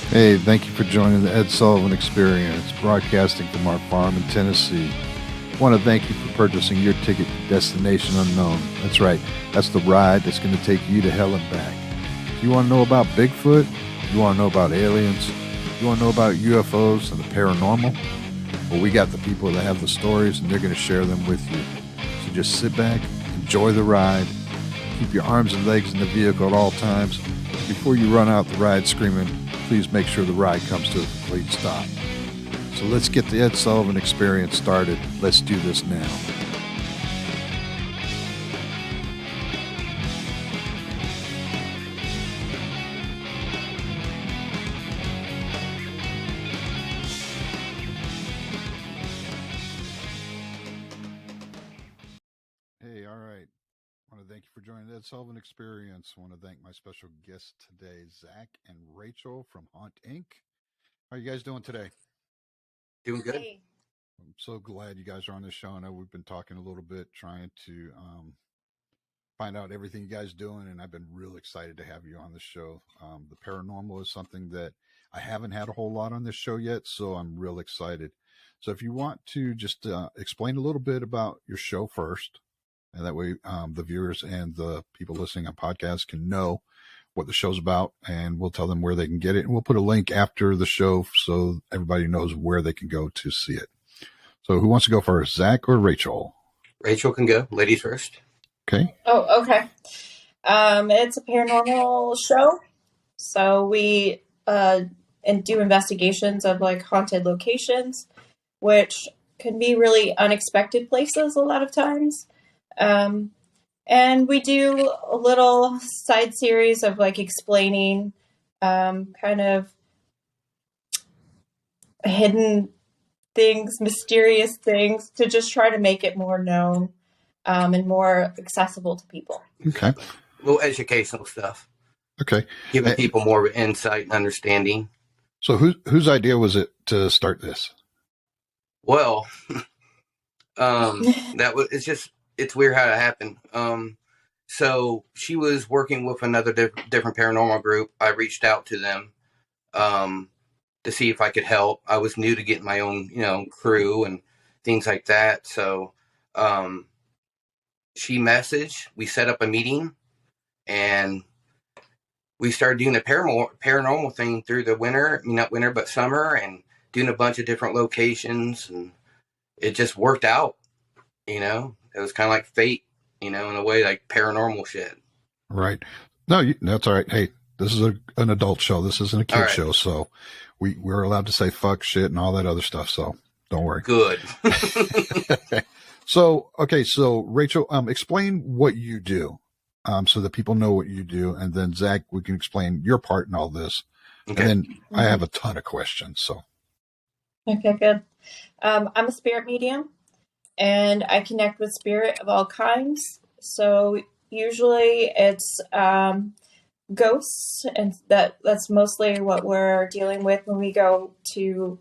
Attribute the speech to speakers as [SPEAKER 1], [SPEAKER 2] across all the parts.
[SPEAKER 1] Hey, thank you for joining the Ed Sullivan Experience, broadcasting from our farm in Tennessee. I want to thank you for purchasing your ticket to Destination Unknown. That's right, that's the ride that's going to take you to hell and back. If you want to know about Bigfoot, you want to know about aliens, you want to know about UFOs and the paranormal, well, we got the people that have the stories and they're going to share them with you. So just sit back, enjoy the ride, keep your arms and legs in the vehicle at all times. Before you run out the ride screaming, please make sure the ride comes to a complete stop. So let's get the Ed Sullivan Experience started. Let's do this now. Hey, all right. I want to thank you for joining the Ed Sullivan Experience. I want to thank my special guests today, Zach and Rachael from Hauntinc. How are you guys doing today?
[SPEAKER 2] Doing good.
[SPEAKER 3] Hey.
[SPEAKER 1] I'm so glad you guys are on this show. I know we've been talking a little bit, trying to find out everything you guys doing, and I've been real excited to have you on the show. The paranormal is something that I haven't had a whole lot on this show yet, so I'm real excited. So if you want to just explain a little bit about your show first, and that way the viewers and the people listening on podcasts can know what the show's about, and we'll tell them where they can get it. And we'll put a link after the show so everybody knows where they can go to see it. So who wants to go first, Zach or Rachael?
[SPEAKER 2] Rachael can go. Ladies first.
[SPEAKER 1] Okay.
[SPEAKER 3] Oh, okay. It's a paranormal show. So we and do investigations of like haunted locations, which can be really unexpected places a lot of times. And we do a little side series of like explaining kind of hidden things, mysterious things, to just try to make it more known and more accessible to people.
[SPEAKER 1] Okay.
[SPEAKER 2] A little educational stuff.
[SPEAKER 1] Okay.
[SPEAKER 2] Giving people more insight and understanding.
[SPEAKER 1] So whose idea was it to start this?
[SPEAKER 2] Well, it's weird how it happened. So she was working with another different paranormal group. I reached out to them to see if I could help. I was new to getting my own, crew and things like that. So she messaged. We set up a meeting, and we started doing a paranormal thing through the winter. I mean, not winter, but summer, and doing a bunch of different locations, and it just worked out. It was kind of like fate, in a way, like paranormal shit.
[SPEAKER 1] Right. No, that's all right. Hey, this is an adult show. This isn't a kid show, so we're allowed to say fuck, shit, and all that other stuff. So don't worry.
[SPEAKER 2] Good.
[SPEAKER 1] So Rachael, explain what you do, so that people know what you do, and then Zach, we can explain your part in all this,
[SPEAKER 2] Okay.
[SPEAKER 1] and then I have a ton of questions. So.
[SPEAKER 3] Okay, good. I'm a spirit medium, and I connect with spirit of all kinds. So usually it's ghosts, and that's mostly what we're dealing with when we go to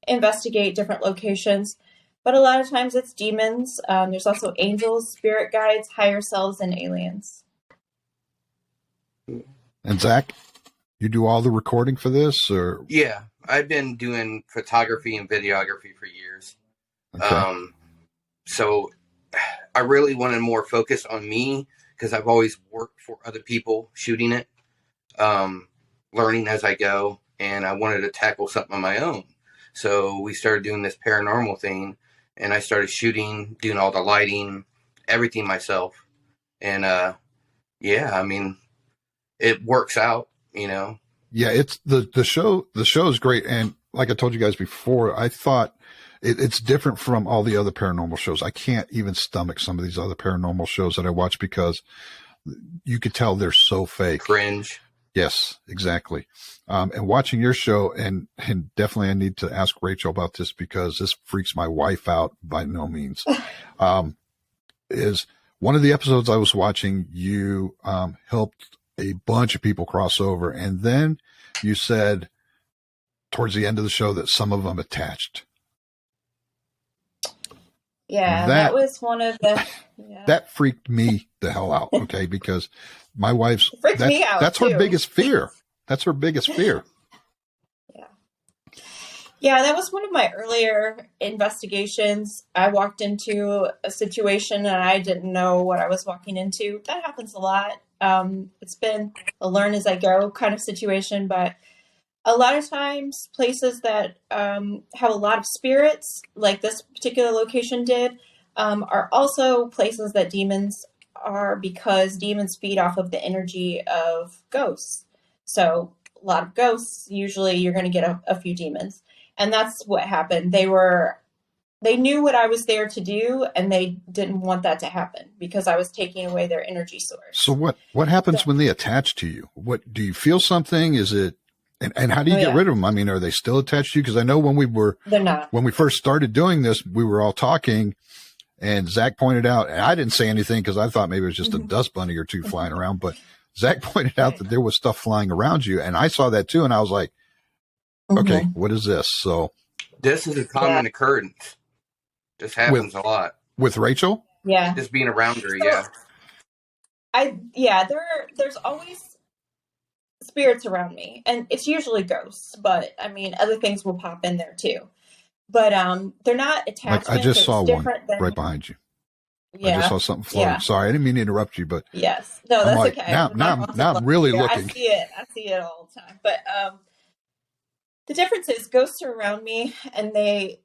[SPEAKER 3] investigate different locations. But a lot of times it's demons. There's also angels, spirit guides, higher selves, and aliens.
[SPEAKER 1] And Zach, you do all the recording for this, or?
[SPEAKER 2] Yeah, I've been doing photography and videography for years.
[SPEAKER 1] Okay.
[SPEAKER 2] So I really wanted more focus on me, because I've always worked for other people shooting it, learning as I go, and I wanted to tackle something on my own. So we started doing this paranormal thing, and I started shooting, doing all the lighting, everything myself. And it works out, Yeah,
[SPEAKER 1] it's the show. The show is great, and like I told you guys before, I thought it's different from all the other paranormal shows. I can't even stomach some of these other paranormal shows that I watch because you could tell they're so fake.
[SPEAKER 2] Cringe.
[SPEAKER 1] Yes, exactly. And watching your show, and definitely I need to ask Rachael about this because this freaks my wife out by no means. Is one of the episodes I was watching, you helped a bunch of people cross over, and then you said towards the end of the show that some of them attached.
[SPEAKER 3] Yeah, that was one of the... Yeah.
[SPEAKER 1] That freaked me the hell out, okay? Because my wife's...
[SPEAKER 3] Freaked me out,
[SPEAKER 1] That's
[SPEAKER 3] too.
[SPEAKER 1] her biggest fear. That's her biggest fear.
[SPEAKER 3] Yeah, that was one of my earlier investigations. I walked into a situation and I didn't know what I was walking into. That happens a lot. It's been a learn as I go kind of situation, but a lot of times places that have a lot of spirits, like this particular location did, are also places that demons are, because demons feed off of the energy of ghosts. So a lot of ghosts, usually you're going to get a few demons. And that's what happened. They knew what I was there to do, and they didn't want that to happen because I was taking away their energy source.
[SPEAKER 1] So what happens when they attach to you? What do you feel something? Is it, and how do you get rid of them? I mean, are they still attached to you? Because I know
[SPEAKER 3] they're not.
[SPEAKER 1] When we first started doing this, we were all talking, and Zach pointed out, and I didn't say anything because I thought maybe it was just a dust bunny or two flying around, but Zach pointed out that there was stuff flying around you, and I saw that too, and I was like, okay, what is this? So
[SPEAKER 2] this is a common occurrence. This happens a lot
[SPEAKER 1] with Rachel.
[SPEAKER 3] Yeah,
[SPEAKER 2] just being around her.
[SPEAKER 3] There's always spirits around me, and it's usually ghosts, but I mean other things will pop in there too. But they're not attached.
[SPEAKER 1] Like I just saw one right behind you. Yeah. I just saw something floating. Yeah. Sorry, I didn't mean to interrupt you, but
[SPEAKER 3] yes, no, that's like, okay.
[SPEAKER 1] Now I'm really looking.
[SPEAKER 3] I see it all the time. But the difference is ghosts are around me, and they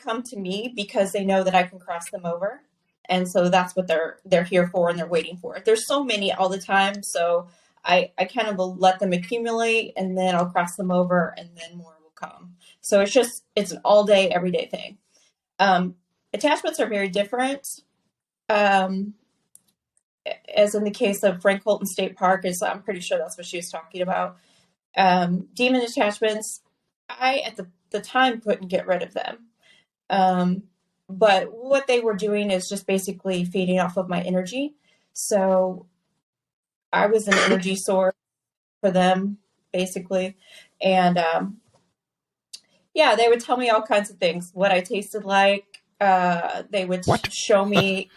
[SPEAKER 3] come to me because they know that I can cross them over. And so that's what they're here for, and they're waiting for. There's so many all the time. So I kind of will let them accumulate, and then I'll cross them over, and then more will come. So it's an all day, everyday thing. Attachments are very different. As in the case of Frank Holton State Park, I'm pretty sure that's what she was talking about. Demon attachments, I at the time couldn't get rid of them. But what they were doing is just basically feeding off of my energy. So I was an energy source for them, basically. And they would tell me all kinds of things, what I tasted like. They would show me,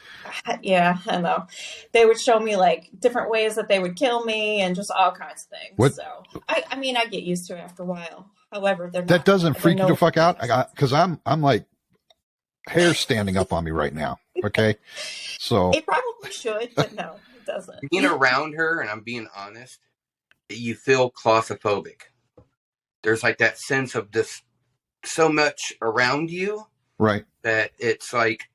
[SPEAKER 3] I know. They would show me like different ways that they would kill me and just all kinds of things.
[SPEAKER 1] What?
[SPEAKER 3] So I mean, I get used to it after a while. However,
[SPEAKER 1] that doesn't freak you the fuck out. Because I'm like hair standing up on me right now. Okay, so
[SPEAKER 3] it probably should, but no, it doesn't.
[SPEAKER 2] Being around her, and I'm being honest, you feel claustrophobic. There's like that sense of this so much around you,
[SPEAKER 1] right?
[SPEAKER 2] That it's like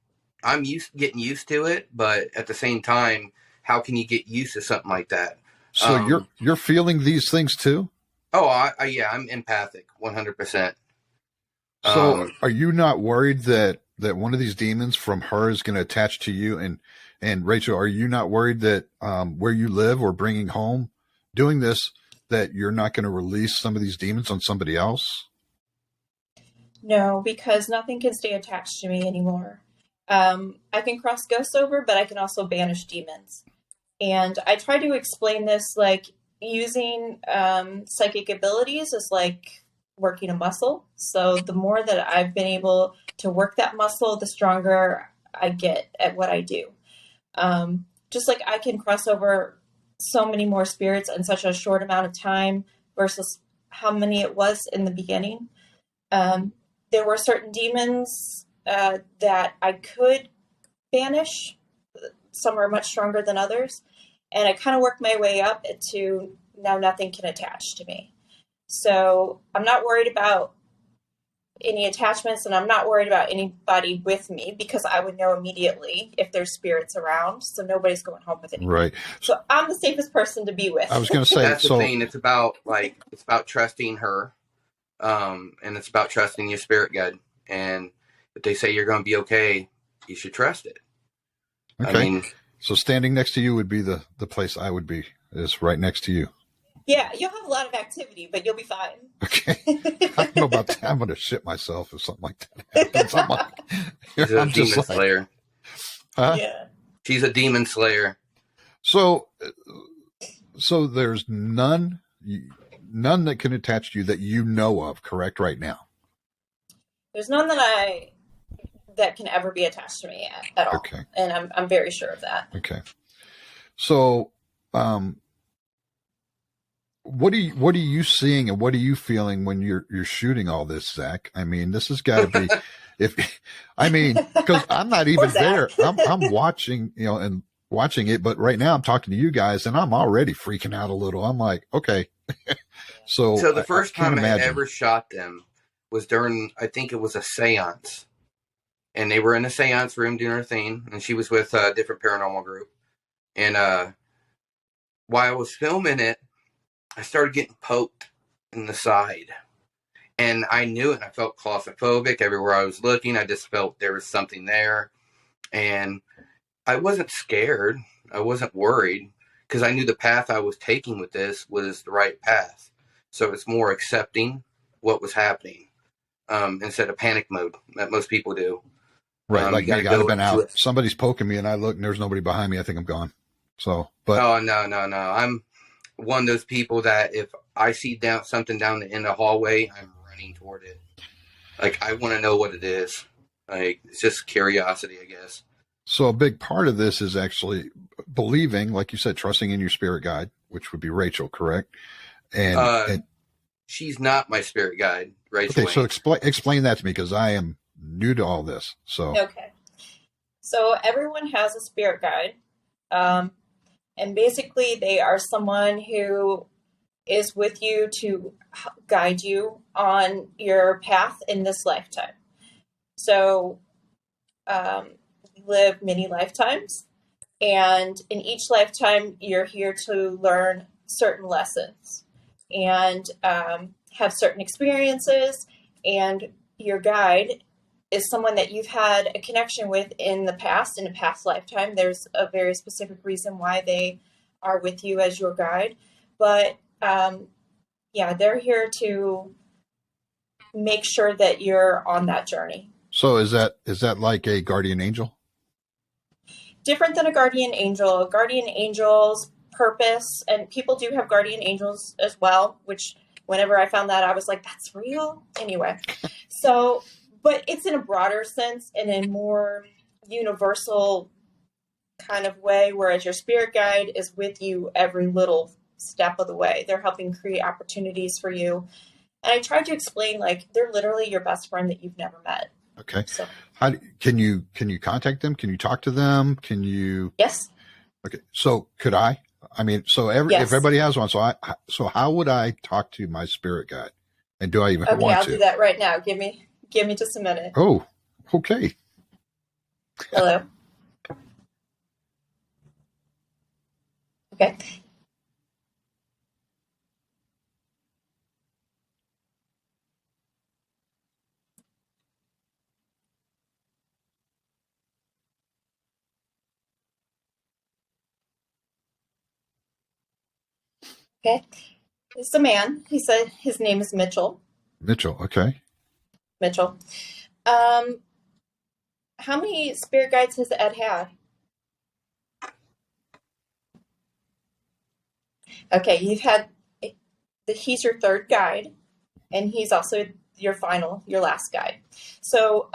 [SPEAKER 2] I'm getting used to it, but at the same time, how can you get used to something like that?
[SPEAKER 1] So you're feeling these things too?
[SPEAKER 2] Oh, I'm empathic, 100%.
[SPEAKER 1] So are you not worried that one of these demons from her is going to attach to you? And Rachel, are you not worried that where you live or bringing home, doing this, that you're not going to release some of these demons on somebody else?
[SPEAKER 3] No, because nothing can stay attached to me anymore. I can cross ghosts over, but I can also banish demons. And I try to explain this like using psychic abilities is like working a muscle. So the more that I've been able to work that muscle, the stronger I get at what I do. Just like I can cross over so many more spirits in such a short amount of time versus how many it was in the beginning. There were certain demons that I could banish. Some are much stronger than others. And I kind of worked my way up to now nothing can attach to me. So I'm not worried about any attachments, and I'm not worried about anybody with me because I would know immediately if there's spirits around. So nobody's going home with anything.
[SPEAKER 1] Right.
[SPEAKER 3] So I'm the safest person to be with.
[SPEAKER 1] I was going to say,
[SPEAKER 2] that's the thing. It's about trusting her. And it's about trusting your spirit guide. And if they say you're going to be okay, you should trust it.
[SPEAKER 1] Okay. I mean, so standing next to you would be the place I would be, is right next to you.
[SPEAKER 3] Yeah, you'll have a lot of activity, but you'll be fine.
[SPEAKER 1] Okay. I don't know about that. I'm going to shit myself if something like that happens.
[SPEAKER 2] She's a demon slayer.
[SPEAKER 1] Huh?
[SPEAKER 3] Yeah.
[SPEAKER 2] She's a demon slayer.
[SPEAKER 1] So there's none that can attach to you that you know of, correct, right now?
[SPEAKER 3] There's none that can ever be attached to me at all.
[SPEAKER 1] Okay.
[SPEAKER 3] And I'm very sure of that.
[SPEAKER 1] Okay. So, what are you seeing and what are you feeling when you're shooting all this, Zach? I mean, this has got to be, because I'm not even there. I'm watching, and watching it, but right now I'm talking to you guys and I'm already freaking out a little. I'm like, okay. So
[SPEAKER 2] the first
[SPEAKER 1] I
[SPEAKER 2] time I
[SPEAKER 1] imagine.
[SPEAKER 2] ever shot them was during, I think it was a seance. And they were in a seance room doing their thing. And she was with a different paranormal group. And while I was filming it, I started getting poked in the side. And I knew it. I felt claustrophobic everywhere I was looking. I just felt there was something there. And I wasn't scared. I wasn't worried because I knew the path I was taking with this was the right path. So it's more accepting what was happening instead of panic mode that most people do.
[SPEAKER 1] Right. Like me, I'd have been out.
[SPEAKER 2] it.
[SPEAKER 1] Somebody's poking me and I look and there's nobody behind me. I think I'm gone. So, but.
[SPEAKER 2] Oh, no. I'm one of those people that if I see something down the end of the hallway, I'm running toward it. Like, I want to know what it is. Like, it's just curiosity, I guess.
[SPEAKER 1] So a big part of this is actually believing, like you said, trusting in your spirit guide, which would be Rachel, correct? And
[SPEAKER 2] she's not my spirit guide, Rachel.
[SPEAKER 1] Okay, so explain that to me because I am new to all this. So
[SPEAKER 3] okay, so everyone has a spirit guide, and basically they are someone who is with you to guide you on your path in this lifetime. So we live many lifetimes, and in each lifetime you're here to learn certain lessons and have certain experiences, and your guide is someone that you've had a connection with in a past lifetime. There's a very specific reason why they are with you as your guide, but they're here to make sure that you're on that journey.
[SPEAKER 1] So is that like a guardian angel?
[SPEAKER 3] Different than a guardian angel. A guardian angel's purpose, and people do have guardian angels as well, which whenever I found that, I was like, that's real? Anyway, so, but it's in a broader sense and in more universal kind of way, whereas your spirit guide is with you every little step of the way. They're helping create opportunities for you. And I tried to explain, like, they're literally your best friend that you've never met.
[SPEAKER 1] Okay.
[SPEAKER 3] So,
[SPEAKER 1] can you contact them? Can you talk to them? Can you?
[SPEAKER 3] Yes.
[SPEAKER 1] Okay. So could I? I mean, so if everybody has one, so how would I talk to my spirit guide? And do I even want to?
[SPEAKER 3] Okay, I'll do that right now. Give me just a minute.
[SPEAKER 1] Oh, okay.
[SPEAKER 3] Hello. Okay. Okay. It's a man. He said his name is Mitchell.
[SPEAKER 1] Mitchell. Okay.
[SPEAKER 3] Mitchell. How many spirit guides has Ed had? Okay, you've had, he's your third guide, and he's also your last guide. So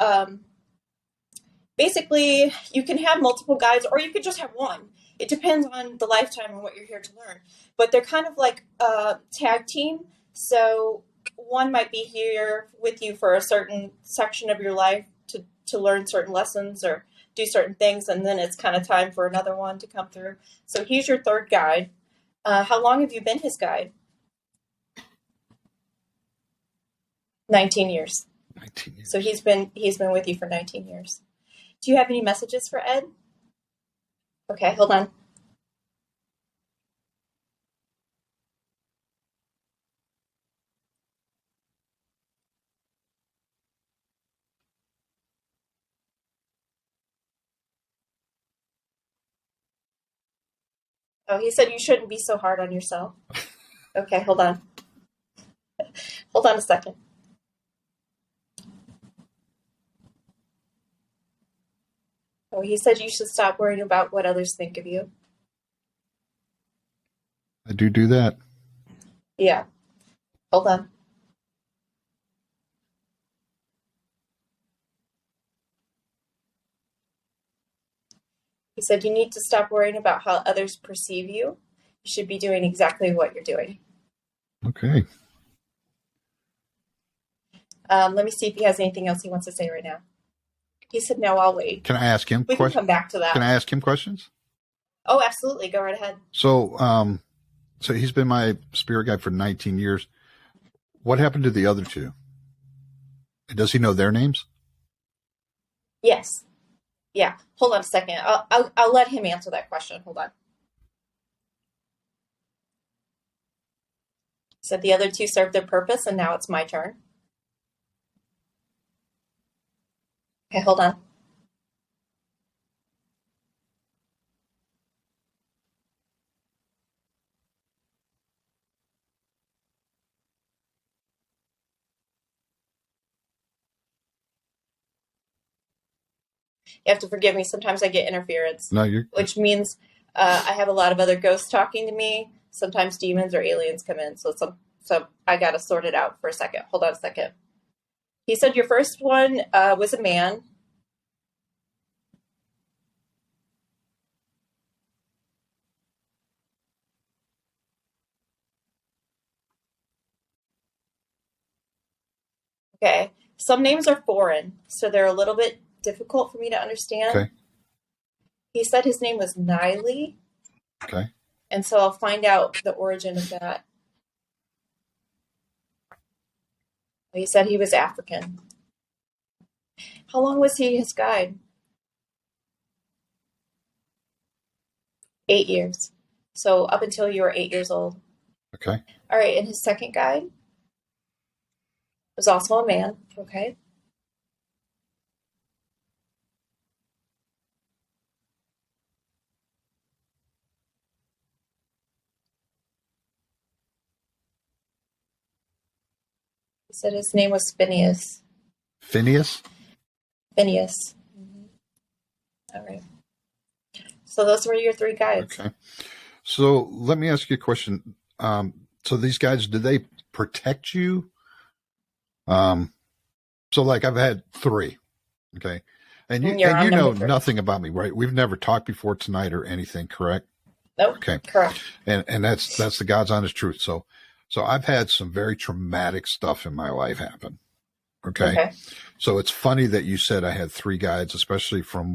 [SPEAKER 3] basically, you can have multiple guides, or you could just have one. It depends on the lifetime and what you're here to learn. But they're kind of like a tag team. So one might be here with you for a certain section of your life to learn certain lessons or do certain things, and then it's kind of time for another one to come through. So he's your third guide. How long have you been his guide? 19 years.
[SPEAKER 1] 19 years.
[SPEAKER 3] So he's been with you for 19 years. Do you have any messages for Ed? Okay, hold on. Oh, he said you shouldn't be so hard on yourself. Okay, hold on. Hold on a second. Oh, he said you should stop worrying about what others think of you.
[SPEAKER 1] I do that.
[SPEAKER 3] Yeah. Hold on. He said you need to stop worrying about how others perceive you. You should be doing exactly what you're doing.
[SPEAKER 1] Okay.
[SPEAKER 3] Let me see if he has anything else he wants to say right now. He said, no, I'll wait.
[SPEAKER 1] Can I ask him
[SPEAKER 3] We can come back to that.
[SPEAKER 1] Can I ask him questions?
[SPEAKER 3] Oh, absolutely. Go right ahead.
[SPEAKER 1] So, so he's been my spirit guide for 19 years. What happened to the other two? Does he know their names?
[SPEAKER 3] Yes. Yeah. Hold on a second. I'll let him answer that question. Hold on. Said the other two served their purpose, and now it's my turn. Okay, hold on. You have to forgive me. Sometimes I get interference.
[SPEAKER 1] No, you're.
[SPEAKER 3] Which means I have a lot of other ghosts talking to me. Sometimes demons or aliens come in. So I got to sort it out for a second. Hold on a second. He said your first one was a man. Okay. Some names are foreign, so they're a little bit difficult for me to understand.
[SPEAKER 1] Okay.
[SPEAKER 3] He said his name was Niley.
[SPEAKER 1] Okay.
[SPEAKER 3] And so I'll find out the origin of that. He said he was African. How long was he his guide? 8 years. So up until you were 8 years old.
[SPEAKER 1] Okay.
[SPEAKER 3] All right. And his second guide was also a man. Okay. He said his name was Phineas.
[SPEAKER 1] Phineas?
[SPEAKER 3] Phineas. Mm-hmm. All right. So those were your 3 guides.
[SPEAKER 1] Okay. So let me ask you a question. So these guys, do they protect you? So like I've had 3. Okay. And you know
[SPEAKER 3] 3.
[SPEAKER 1] Nothing about me, right? We've never talked before tonight or anything, correct?
[SPEAKER 3] Nope.
[SPEAKER 1] Okay.
[SPEAKER 3] Correct.
[SPEAKER 1] And that's the God's honest truth. So I've had some very traumatic stuff in my life happen. Okay. So it's funny that you said I had 3 guides, especially from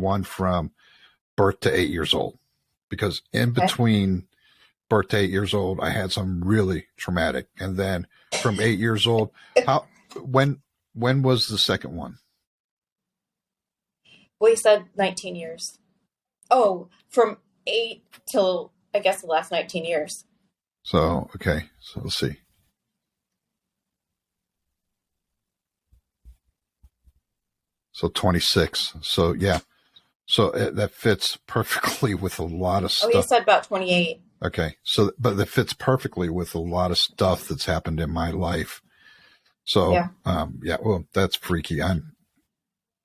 [SPEAKER 1] birth to 8 years old, because in between birth to 8 years old, I had some really traumatic. And then from 8 years old, when was the second one?
[SPEAKER 3] Well, he said 19 years. Oh, from 8 till, I guess, the last 19 years.
[SPEAKER 1] So, okay. So let's see. So 26. So, yeah. So that fits perfectly with a lot of stuff.
[SPEAKER 3] Oh, he said about 28.
[SPEAKER 1] Okay. So, but that fits perfectly with a lot of stuff that's happened in my life. So, yeah, well, that's freaky.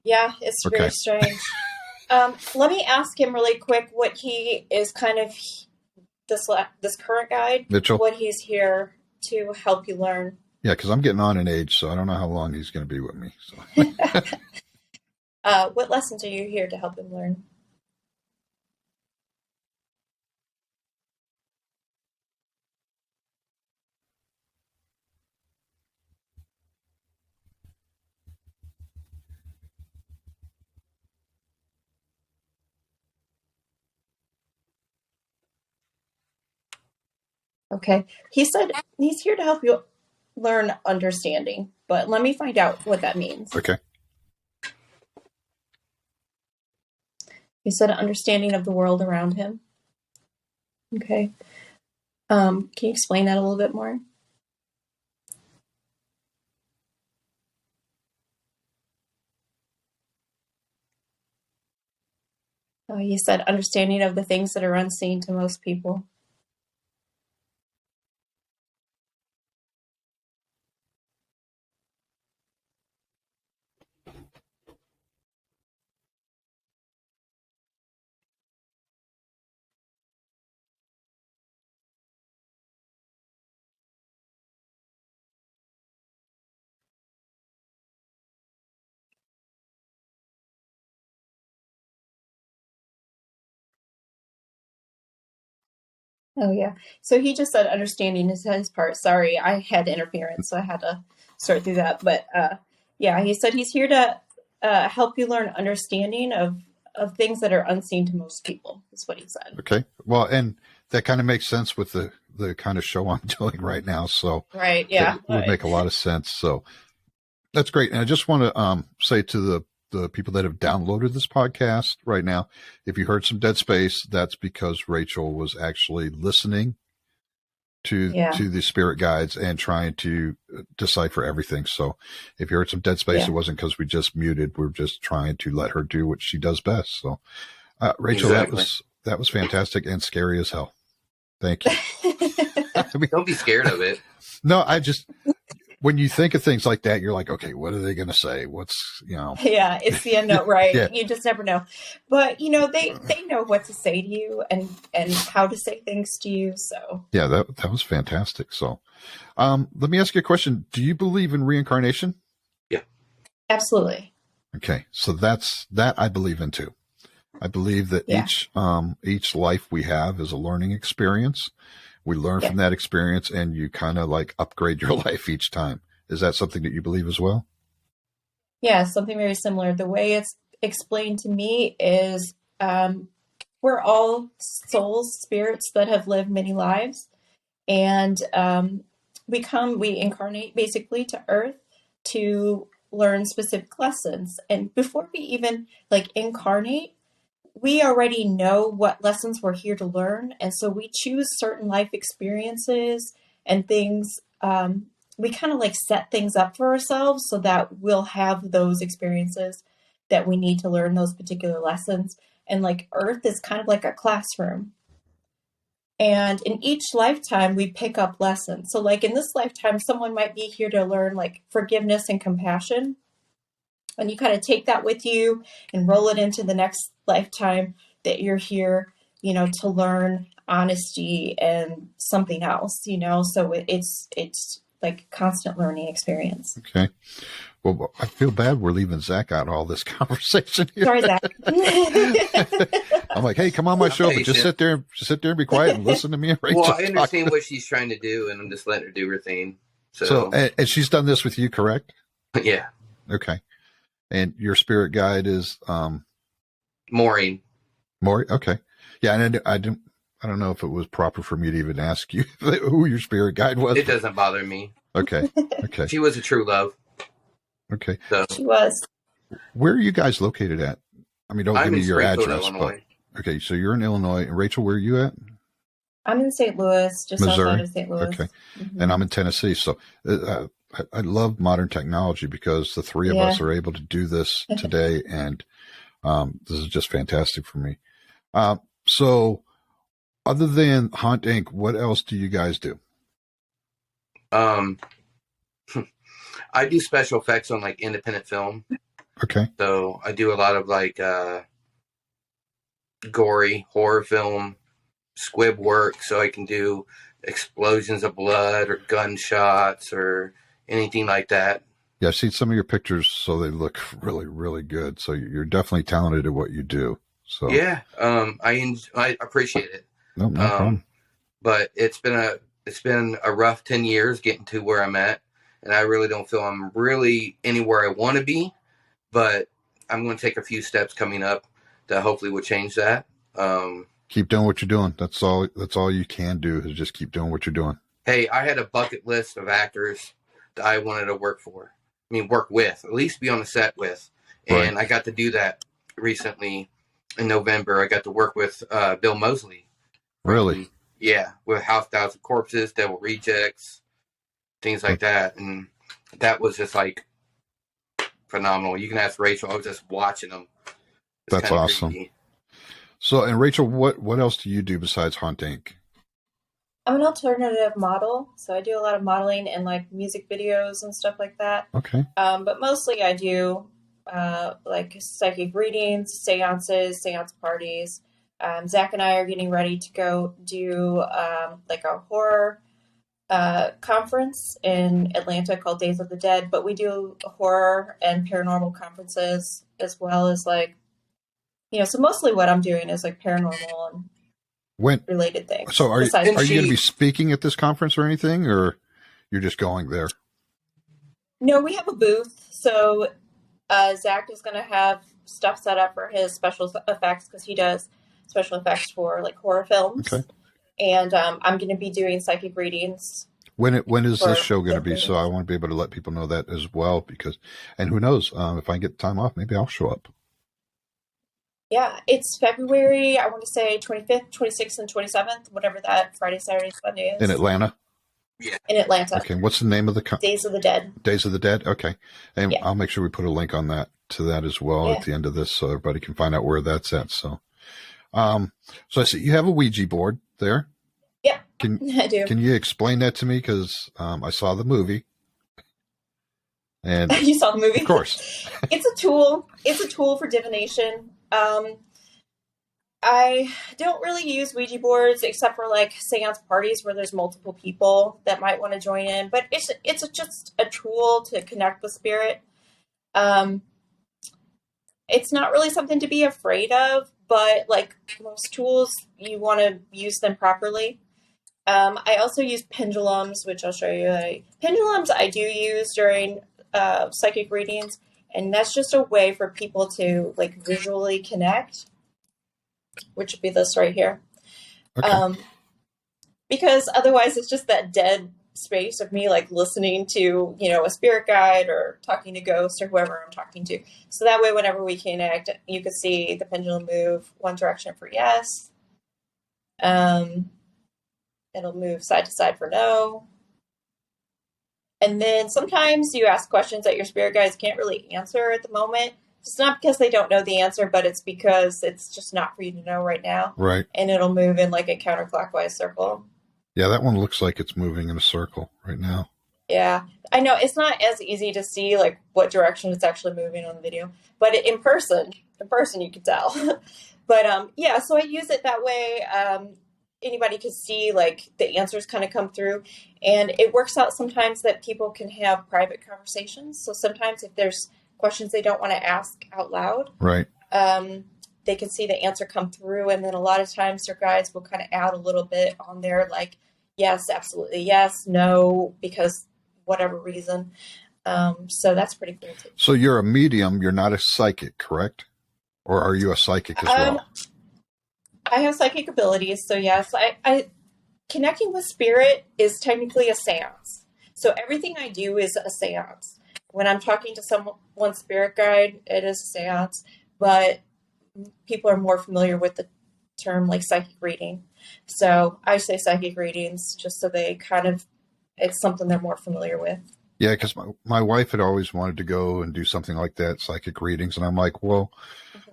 [SPEAKER 3] Yeah, it's very strange. Let me ask him really quick what he is kind of, this current guide,
[SPEAKER 1] Mitchell,
[SPEAKER 3] what he's here to help you learn.
[SPEAKER 1] Yeah, because I'm getting on in age, so I don't know how long he's going to be with me. So.
[SPEAKER 3] What lessons are you here to help him learn? Okay. He said he's here to help you learn understanding, but let me find out what that means.
[SPEAKER 1] Okay.
[SPEAKER 3] He said understanding of the world around him. Okay. Can you explain that a little bit more? You said understanding of the things that are unseen to most people. Oh, yeah. So he just said understanding is his part. Sorry, I had interference, so I had to sort through that. But yeah, he said he's here to help you learn understanding of things that are unseen to most people, is what he said.
[SPEAKER 1] Okay. Well, and that kind of makes sense with the kind of show I'm doing right now. So
[SPEAKER 3] Right. Yeah.
[SPEAKER 1] it would make a lot of sense. So that's great. And I just want to say to the people that have downloaded this podcast right now, if you heard some dead space, that's because Rachel was actually listening to the spirit guides and trying to decipher everything. So if you heard some dead space, it wasn't because we just muted. We're just trying to let her do what she does best. So Rachel,
[SPEAKER 2] Exactly.
[SPEAKER 1] that was fantastic and scary as hell. Thank you. I mean,
[SPEAKER 2] Don't be scared of it.
[SPEAKER 1] no, when you think of things like that, you're like, okay, what are they going to say? What's,
[SPEAKER 3] Yeah, it's the unknown, right?
[SPEAKER 1] Yeah.
[SPEAKER 3] You just never know. But they know what to say to you and how to say things to you. So
[SPEAKER 1] yeah, that was fantastic. So, let me ask you a question. Do you believe in reincarnation?
[SPEAKER 2] Yeah.
[SPEAKER 3] Absolutely.
[SPEAKER 1] Okay, so that I believe in too. I believe that each life we have is a learning experience. We learn from that experience, and you kind of like upgrade your life each time. Is that something that you believe as well?
[SPEAKER 3] Yeah, something very similar. The way it's explained to me is we're all souls, spirits that have lived many lives, and we incarnate basically to Earth to learn specific lessons. And before we even incarnate, we already know what lessons we're here to learn. And so we choose certain life experiences and things. We kind of set things up for ourselves so that we'll have those experiences that we need to learn those particular lessons. And Earth is kind of like a classroom. And in each lifetime, we pick up lessons. So in this lifetime, someone might be here to learn forgiveness and compassion. And you kind of take that with you and roll it into the next lifetime that you're here, to learn honesty and something else, so it's like constant learning experience.
[SPEAKER 1] Okay. Well, I feel bad we're leaving Zach out of all this conversation here.
[SPEAKER 3] Sorry, Zach.
[SPEAKER 1] I'm like, hey, come on my show, but just sit there and be quiet and listen to me and Rachel.
[SPEAKER 2] Well, I understand what she's trying to do, and I'm just letting her do her thing.
[SPEAKER 1] So and she's done this with you, correct?
[SPEAKER 2] Yeah.
[SPEAKER 1] Okay. And your spirit guide is
[SPEAKER 2] Maureen.
[SPEAKER 1] Okay. Yeah, and I don't know if it was proper for me to even ask you who your spirit guide was.
[SPEAKER 2] It doesn't bother me.
[SPEAKER 1] Okay. Okay.
[SPEAKER 2] She was a true love.
[SPEAKER 1] Okay.
[SPEAKER 2] So
[SPEAKER 3] she was.
[SPEAKER 1] Where are you guys located at? I mean, don't
[SPEAKER 2] I'm
[SPEAKER 1] give me
[SPEAKER 2] in
[SPEAKER 1] your
[SPEAKER 2] Springfield,
[SPEAKER 1] address.
[SPEAKER 2] Illinois.
[SPEAKER 1] But, okay, so you're in Illinois. And Rachel, where are you at?
[SPEAKER 3] I'm in St. Louis, just
[SPEAKER 1] Missouri?
[SPEAKER 3] outside of St. Louis.
[SPEAKER 1] Okay.
[SPEAKER 3] Mm-hmm.
[SPEAKER 1] And I'm in Tennessee. So I love modern technology because the three of us are able to do this today. And this is just fantastic for me. So other than Hauntinc, what else do you guys do?
[SPEAKER 2] I do special effects on independent film.
[SPEAKER 1] Okay.
[SPEAKER 2] So I do a lot of gory horror film, squib work. So I can do explosions of blood or gunshots or anything like that.
[SPEAKER 1] Yeah, I've seen some of your pictures, so they look really, really good. So you're definitely talented at what you do. So
[SPEAKER 2] yeah, I appreciate it.
[SPEAKER 1] No problem.
[SPEAKER 2] But it's been a rough 10 years getting to where I'm at, and I really don't feel I'm really anywhere I want to be. But I'm going to take a few steps coming up that hopefully will change that.
[SPEAKER 1] Keep doing what you're doing. That's all you can do is just keep doing what you're doing.
[SPEAKER 2] Hey, I had a bucket list of actors that I wanted to work with, at least be on the set with. And
[SPEAKER 1] Right.
[SPEAKER 2] I got to do that recently in November. I got to work with Bill Moseley.
[SPEAKER 1] Really?
[SPEAKER 2] Yeah, with House Thousand Corpses, Devil Rejects, things like that. And that was just phenomenal. You can ask Rachel. I was just watching them.
[SPEAKER 1] That's awesome.
[SPEAKER 2] Creepy.
[SPEAKER 1] So, and Rachel, what else do you do besides Hauntinc?
[SPEAKER 3] I'm an alternative model, so I do a lot of modeling and music videos and stuff like that.
[SPEAKER 1] Okay.
[SPEAKER 3] But mostly I do psychic readings, seances, seance parties. Zach and I are getting ready to go do a horror conference in Atlanta called Days of the Dead, but we do horror and paranormal conferences as well as so mostly what I'm doing is paranormal and related things.
[SPEAKER 1] So are you
[SPEAKER 3] besides-
[SPEAKER 1] going to be speaking at this conference or anything, or you're just going there?
[SPEAKER 3] No, we have a booth. So Zach is going to have stuff set up for his special effects because he does special effects for like horror films.
[SPEAKER 1] Okay.
[SPEAKER 3] And I'm going to be doing psychic readings.
[SPEAKER 1] When is
[SPEAKER 3] for
[SPEAKER 1] this show going to be?
[SPEAKER 3] readings.
[SPEAKER 1] So I want to be able to let people know that as well, because, and who knows, if I get time off, maybe I'll show up.
[SPEAKER 3] Yeah, it's February, I want to say 25th, 26th, and 27th, whatever that Friday, Saturday, Sunday is.
[SPEAKER 1] In Atlanta?
[SPEAKER 3] In Atlanta.
[SPEAKER 1] Okay, what's the name of the
[SPEAKER 3] Days of the Dead.
[SPEAKER 1] Days of the Dead? Okay. And
[SPEAKER 3] Yeah.
[SPEAKER 1] I'll make sure we put a link on that to that as well at the end of this so everybody can find out where that's at. So so I see you have a Ouija board there.
[SPEAKER 3] Yeah, I do.
[SPEAKER 1] Can you explain that to me? Because I saw the movie. And
[SPEAKER 3] You saw the movie?
[SPEAKER 1] Of course.
[SPEAKER 3] It's a tool. It's a tool for divination. I don't really use Ouija boards except for like seance parties where there's multiple people that might want to join in. But it's just a tool to connect with spirit. It's not really something to be afraid of, but like most tools, you want to use them properly. I also use pendulums, which I'll show you. Pendulums I do use during psychic readings, and that's just a way for people to like visually connect, which would be this right here.
[SPEAKER 1] okay.
[SPEAKER 3] Because otherwise it's just that dead space of me like listening to, a spirit guide or talking to ghosts or whoever I'm talking to. So that way, whenever we connect, you can see the pendulum move one direction for yes. It'll move side to side for no. And then sometimes you ask questions that your spirit guides can't really answer at the moment. It's not because they don't know the answer, but it's because it's just not for you to know right now.
[SPEAKER 1] Right.
[SPEAKER 3] And it'll move in like a counterclockwise circle.
[SPEAKER 1] Yeah, that one looks like it's moving in a circle right now.
[SPEAKER 3] Yeah, I know it's not as easy to see like what direction it's actually moving on the video, but in person you can tell. But yeah, so I use it that way. Anybody can see like the answers kind of come through, and it works out sometimes that people can have private conversations. So sometimes if there's questions they don't want to ask out loud,
[SPEAKER 1] Right.
[SPEAKER 3] they can see the answer come through, and then a lot of times their guides will kind of add a little bit on there, like yes, absolutely yes, no, because whatever reason. So that's pretty cool too.
[SPEAKER 1] So you're a medium, you're not a psychic, correct? Or are you a psychic as well?
[SPEAKER 3] I have psychic abilities, so yes, I connecting with spirit is technically a seance. So everything I do is a seance. When I'm talking to someone's spirit guide, it is a seance, but people are more familiar with the term like psychic reading. So I say psychic readings just so they it's something they're more familiar with.
[SPEAKER 1] Yeah, because my wife had always wanted to go and do something like that, psychic readings. And I'm like, well,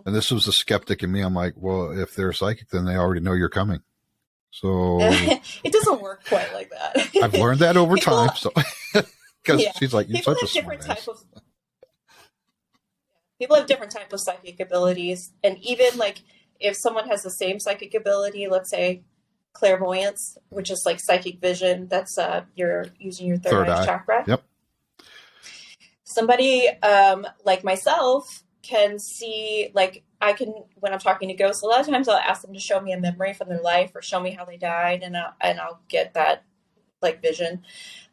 [SPEAKER 1] and this was the skeptic in me. I'm like, well, if they're psychic, then they already know you're coming. So
[SPEAKER 3] it doesn't work quite like that.
[SPEAKER 1] I've learned that over time. So because she's like, you're
[SPEAKER 3] people
[SPEAKER 1] such a
[SPEAKER 3] have different
[SPEAKER 1] smart
[SPEAKER 3] type of people have different type of psychic abilities, and even like if someone has the same psychic ability, let's say clairvoyance, which is like psychic vision, that's you're using your third eye chakra.
[SPEAKER 1] Yep.
[SPEAKER 3] Somebody like myself can see, like I can, when I'm talking to ghosts, a lot of times I'll ask them to show me a memory from their life or show me how they died, and I'll get that like vision.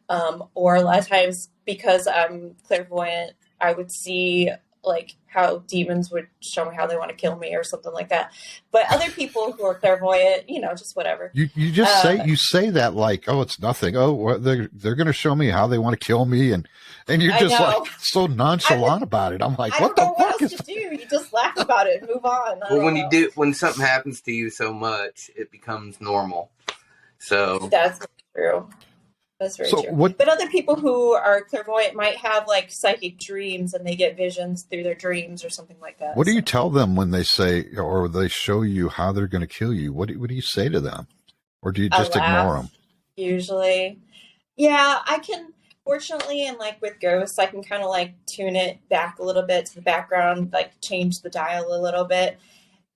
[SPEAKER 3] Or a lot of times, because I'm clairvoyant, I would see like how demons would show me how they want to kill me or something like that. But other people who are clairvoyant, just whatever.
[SPEAKER 1] You just say that like, oh, it's nothing. Oh, they're going to show me how they want to kill me, and you're just like so nonchalant about it. I'm like, what the fuck is?
[SPEAKER 3] To do? You just laugh about it and move on.
[SPEAKER 2] Well, when something happens to you so much, it becomes normal. So
[SPEAKER 3] that's true. That's very true. But other people who are clairvoyant might have like psychic dreams, and they get visions through their dreams or something like that.
[SPEAKER 1] What do you tell them when they say, or they show you how they're going to kill you? What do you say to them? Or do you just ignore them?
[SPEAKER 3] Usually. Yeah, I can, fortunately, and like with ghosts, I can kind of like tune it back a little bit to the background, like change the dial a little bit.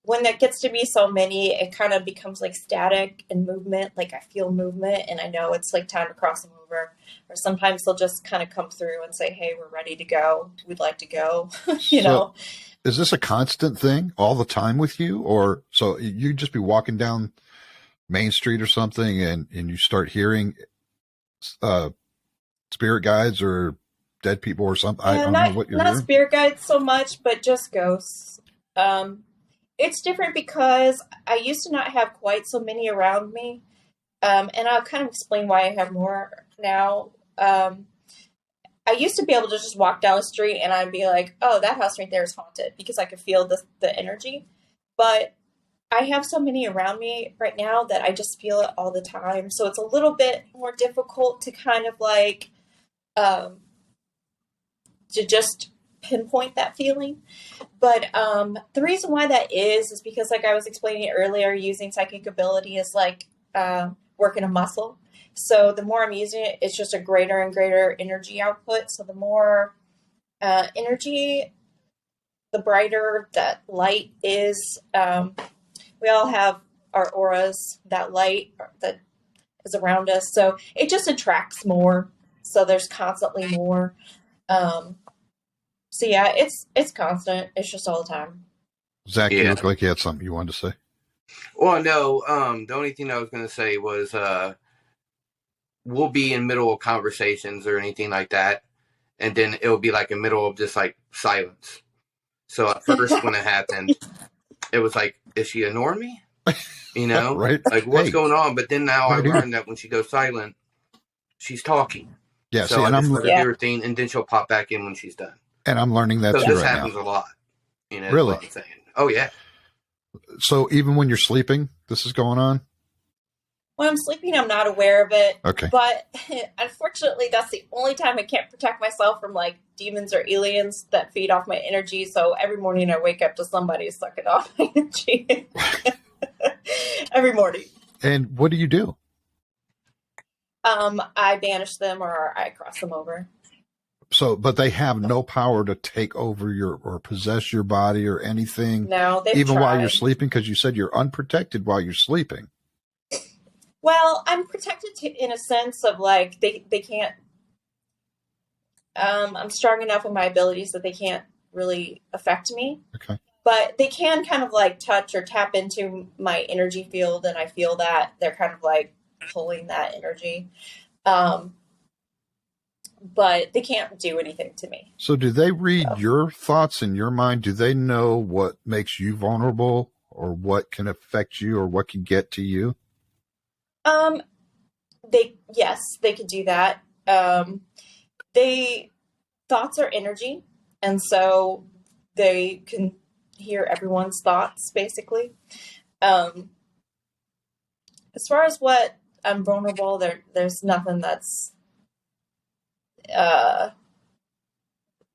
[SPEAKER 3] When that gets to be so many, it kind of becomes like static and movement. Like I feel movement, and I know it's like time to cross them over. Or sometimes they'll just kind of come through and say, "Hey, we're ready to go. We'd like to go." know.
[SPEAKER 1] Is this a constant thing all the time with you, or so you just be walking down Main Street or something, and you start hearing spirit guides or dead people or something? I don't know what you're
[SPEAKER 3] not
[SPEAKER 1] hearing.
[SPEAKER 3] spirit guides so much, but just ghosts. It's different because I used to not have quite so many around me, and I'll kind of explain why I have more now. I used to be able to just walk down the street and I'd be like, oh, that house right there is haunted, because I could feel the energy. But I have so many around me right now that I just feel it all the time. So it's a little bit more difficult to kind of like, to just pinpoint that feeling. But the reason why that is because, like I was explaining earlier, using psychic ability is like working a muscle. So the more I'm using it, it's just a greater and greater energy output. So the more energy, the brighter that light is. We all have our auras, that light that is around us. So it just attracts more. So there's constantly more. So yeah, it's constant. It's just all the time.
[SPEAKER 1] Zach, you look like you had something you wanted to say.
[SPEAKER 2] Well, no. The only thing I was going to say was we'll be in middle of conversations or anything like that, and then it'll be like a middle of just like silence. So at first when it happened, it was like, is she ignoring me? You know,
[SPEAKER 1] right?
[SPEAKER 2] Like what's going on? But then now I learned that when she goes silent, she's talking.
[SPEAKER 1] Yeah.
[SPEAKER 2] So I just let her do her thing, and then she'll pop back in when she's done.
[SPEAKER 1] And I'm learning that
[SPEAKER 2] so
[SPEAKER 1] too
[SPEAKER 2] this
[SPEAKER 1] right
[SPEAKER 2] happens
[SPEAKER 1] now.
[SPEAKER 2] a lot. You know,
[SPEAKER 1] really?
[SPEAKER 2] What I'm saying. Oh yeah.
[SPEAKER 1] So even when you're sleeping, this is going on?
[SPEAKER 3] When I'm sleeping, I'm not aware of it.
[SPEAKER 1] Okay.
[SPEAKER 3] But unfortunately, that's the only time I can't protect myself from like demons or aliens that feed off my energy. So every morning I wake up to somebody sucking off my energy. Every morning.
[SPEAKER 1] And what do you do?
[SPEAKER 3] I banish them or I cross them over.
[SPEAKER 1] So, but they have no power to take over or possess your body or anything.
[SPEAKER 3] No, they've
[SPEAKER 1] even
[SPEAKER 3] tried.
[SPEAKER 1] While you're sleeping, because you said you're unprotected while you're sleeping.
[SPEAKER 3] Well, I'm protected in a sense of like they can't. I'm strong enough in my abilities that they can't really affect me.
[SPEAKER 1] Okay.
[SPEAKER 3] But they can kind of like touch or tap into my energy field, and I feel that they're kind of like pulling that energy. But they can't do anything to me.
[SPEAKER 1] So do they read your thoughts in your mind? Do they know what makes you vulnerable or what can affect you or what can get to you?
[SPEAKER 3] Yes, they could do that. Thoughts are energy, and so they can hear everyone's thoughts, basically. As far as what I'm vulnerable, there's nothing that's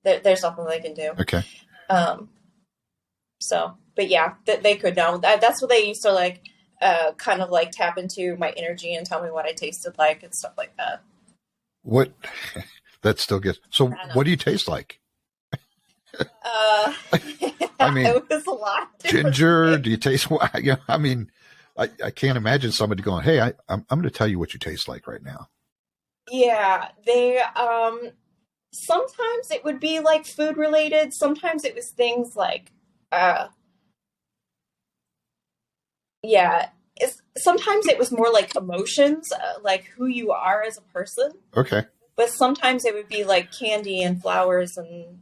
[SPEAKER 3] there's nothing they can do.
[SPEAKER 1] Okay.
[SPEAKER 3] So, but yeah, they could know. That's what they used to like, kind of like tap into my energy and tell me what I tasted like and stuff like that.
[SPEAKER 1] What? That's still good. So, what do you taste like? I mean,
[SPEAKER 3] it was a lot.
[SPEAKER 1] Ginger? Do you taste? I mean, I can't imagine somebody going, "Hey, I'm going to tell you what you taste like right now."
[SPEAKER 3] Yeah, they. Sometimes it would be like food related. Sometimes it was things like, sometimes it was more like emotions, like who you are as a person.
[SPEAKER 1] Okay.
[SPEAKER 3] But sometimes it would be like candy and flowers and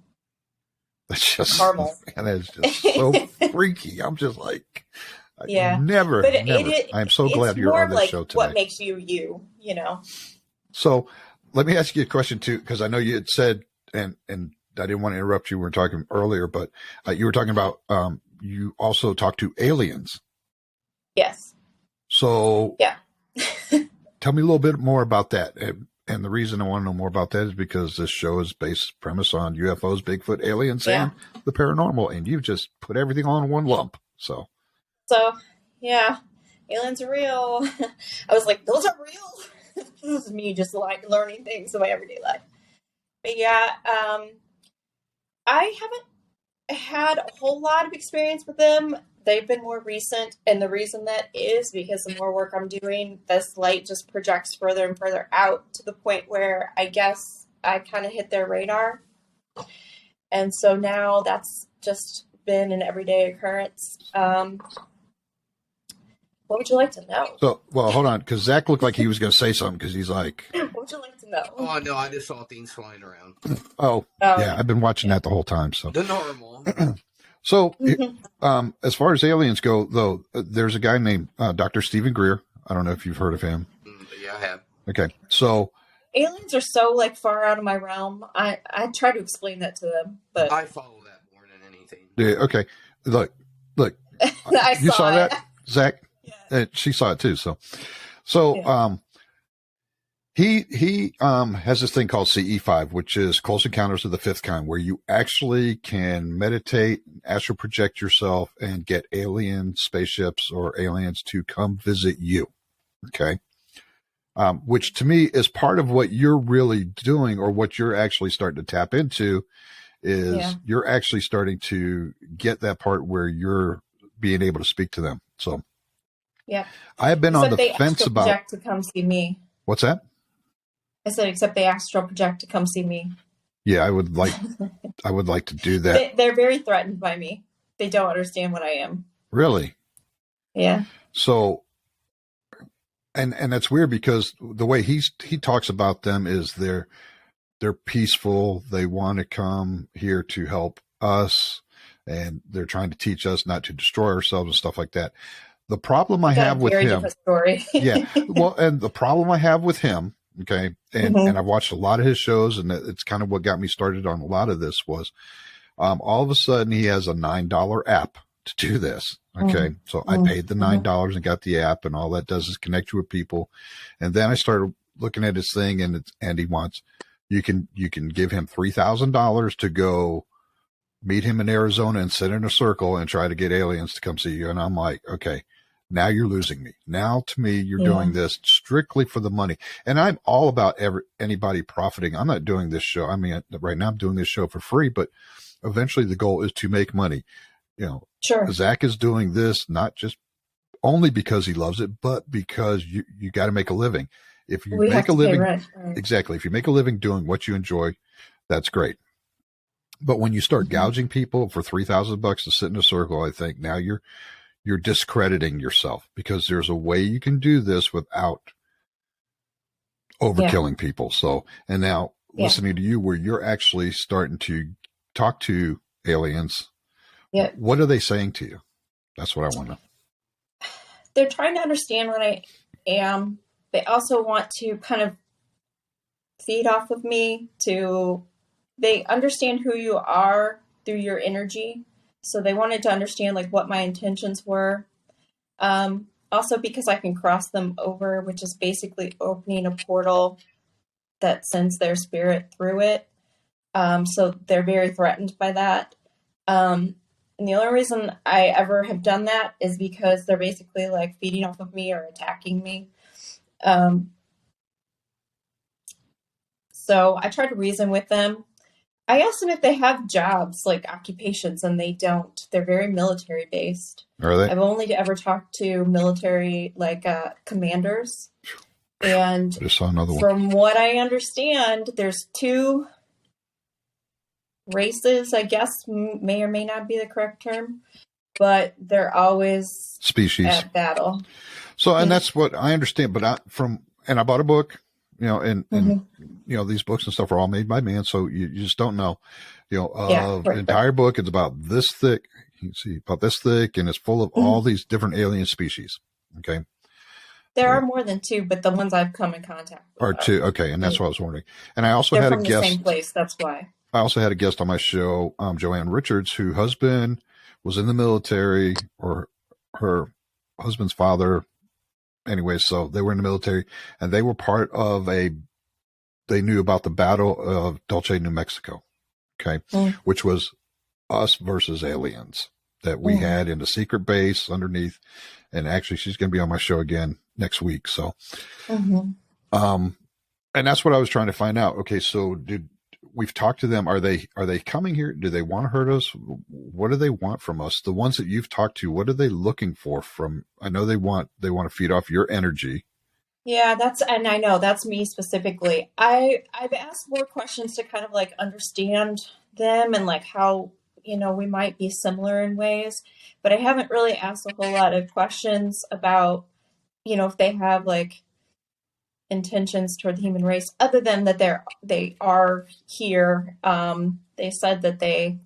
[SPEAKER 3] caramel.
[SPEAKER 1] And it's just so freaky. I'm just like, never. I'm so glad you're on this show tonight.
[SPEAKER 3] What makes you, you know?
[SPEAKER 1] So let me ask you a question too, because I know you had said, and I didn't want to interrupt you. We were talking earlier, but you were talking about, you also talk to aliens.
[SPEAKER 3] Yes.
[SPEAKER 1] So
[SPEAKER 3] yeah.
[SPEAKER 1] Tell me a little bit more about that. And the reason I want to know more about that is because this show is based premise on UFOs, Bigfoot, aliens, and the paranormal. And you've just put everything all in one lump. So
[SPEAKER 3] yeah, aliens are real. I was like, those are real. This is me just like learning things in my everyday life. But yeah, I haven't had a whole lot of experience with them. They've been more recent, and the reason that is because the more work I'm doing, this light just projects further and further out to the point where I guess I kind of hit their radar. And so now that's just been an everyday occurrence. What would you like to know?
[SPEAKER 1] So, well, hold on, because Zach looked like he was going to say something because he's like,
[SPEAKER 3] What would you like to know?
[SPEAKER 2] Oh, no, I just saw things flying around.
[SPEAKER 1] oh, yeah, I've been watching that the whole time. So
[SPEAKER 2] The normal.
[SPEAKER 1] So, as far as aliens go, though, there's a guy named Dr. Stephen Greer. I don't know if you've heard of him.
[SPEAKER 2] Yeah, I have.
[SPEAKER 1] Okay, so
[SPEAKER 3] aliens are so like far out of my realm. I try to explain that to them, but
[SPEAKER 2] I follow that more than anything.
[SPEAKER 1] yeah, okay, look, you saw that, Zach?
[SPEAKER 3] Yeah.
[SPEAKER 1] She saw it too. So
[SPEAKER 3] Yeah.
[SPEAKER 1] he has this thing called CE5, which is Close Encounters of the Fifth Kind, where you actually can meditate, astral project yourself, and get alien spaceships or aliens to come visit you. Okay. Which to me is part of what you're really doing, or what you're actually starting to tap into is you're actually starting to get that part where you're being able to speak to them. So
[SPEAKER 3] yeah,
[SPEAKER 1] I have been on the fence about
[SPEAKER 3] project to come see me.
[SPEAKER 1] What's that?
[SPEAKER 3] I said, except they astral project to come see me.
[SPEAKER 1] Yeah, I would like to do that.
[SPEAKER 3] They're very threatened by me. They don't understand what I am.
[SPEAKER 1] Really?
[SPEAKER 3] Yeah.
[SPEAKER 1] So, and that's weird because the way he talks about them is they're peaceful. They want to come here to help us, and they're trying to teach us not to destroy ourselves and stuff like that. The problem I have with him,
[SPEAKER 3] story.
[SPEAKER 1] yeah, well, and the problem I have with him, okay, and I've watched a lot of his shows, and it's kind of what got me started on a lot of this was, all of a sudden he has a $9 app to do this. Okay. So I paid the $9 and got the app, and all that does is connect you with people. And then I started looking at his thing, and he wants, you can give him $3,000 to go meet him in Arizona and sit in a circle and try to get aliens to come see you. And I'm like, okay, now you're losing me. Now to me, you're doing this strictly for the money. And I'm all about anybody profiting. I'm not doing this show. I mean, right now I'm doing this show for free, but eventually the goal is to make money. You know,
[SPEAKER 3] sure.
[SPEAKER 1] Zach is doing this not just only because he loves it, but because you got to make a living. If you make a living, exactly. If you make a living doing what you enjoy, that's great. But when you start gouging people for $3,000 to sit in a circle, I think now you're discrediting yourself, because there's a way you can do this without overkilling people. So, and now listening to you, where you're actually starting to talk to aliens.
[SPEAKER 3] Yeah.
[SPEAKER 1] What are they saying to you? That's what I want to know.
[SPEAKER 3] They're trying to understand what I am. They also want to kind of feed off of me. They understand who you are through your energy. So they wanted to understand like what my intentions were. Also because I can cross them over, which is basically opening a portal that sends their spirit through it. So they're very threatened by that. And the only reason I ever have done that is because they're basically like feeding off of me or attacking me. So I try to reason with them. I asked them if they have jobs, like occupations, and they don't. They're very military based.
[SPEAKER 1] Are they?
[SPEAKER 3] I've only ever talked to military, like commanders. And
[SPEAKER 1] just saw another one.
[SPEAKER 3] From what I understand, there's two races, I guess, may or may not be the correct term, but they're always
[SPEAKER 1] species
[SPEAKER 3] at battle.
[SPEAKER 1] So, and that's what I understand. But I bought a book, you know, and you know, these books and stuff are all made by man, so you just don't know, you know, an entire book. It's about this thick. You can see about this thick, and it's full of all these different alien species. Okay.
[SPEAKER 3] There are more than two, but the ones I've come in contact with
[SPEAKER 1] are two. Okay, and that's what I was wondering. And I also had a guest.
[SPEAKER 3] The same place. That's why.
[SPEAKER 1] I also had a guest on my show, Joanne Richards, whose husband was in the military, or her husband's father. Anyway, so they were in the military, and they were part of they knew about the Battle of Dulce, New Mexico, okay, which was us versus aliens that we had in a secret base underneath. And actually, she's going to be on my show again next week. So, and that's what I was trying to find out. Okay, so we've talked to them. Are they coming here? Do they want to hurt us? What do they want from us? The ones that you've talked to, what are they looking for from? I know they want to feed off your energy.
[SPEAKER 3] Yeah, and I know that's me specifically. I've asked more questions to kind of like understand them and like how, we might be similar in ways, but I haven't really asked a whole lot of questions about, if they have like intentions toward the human race, other than that they are here. They said that they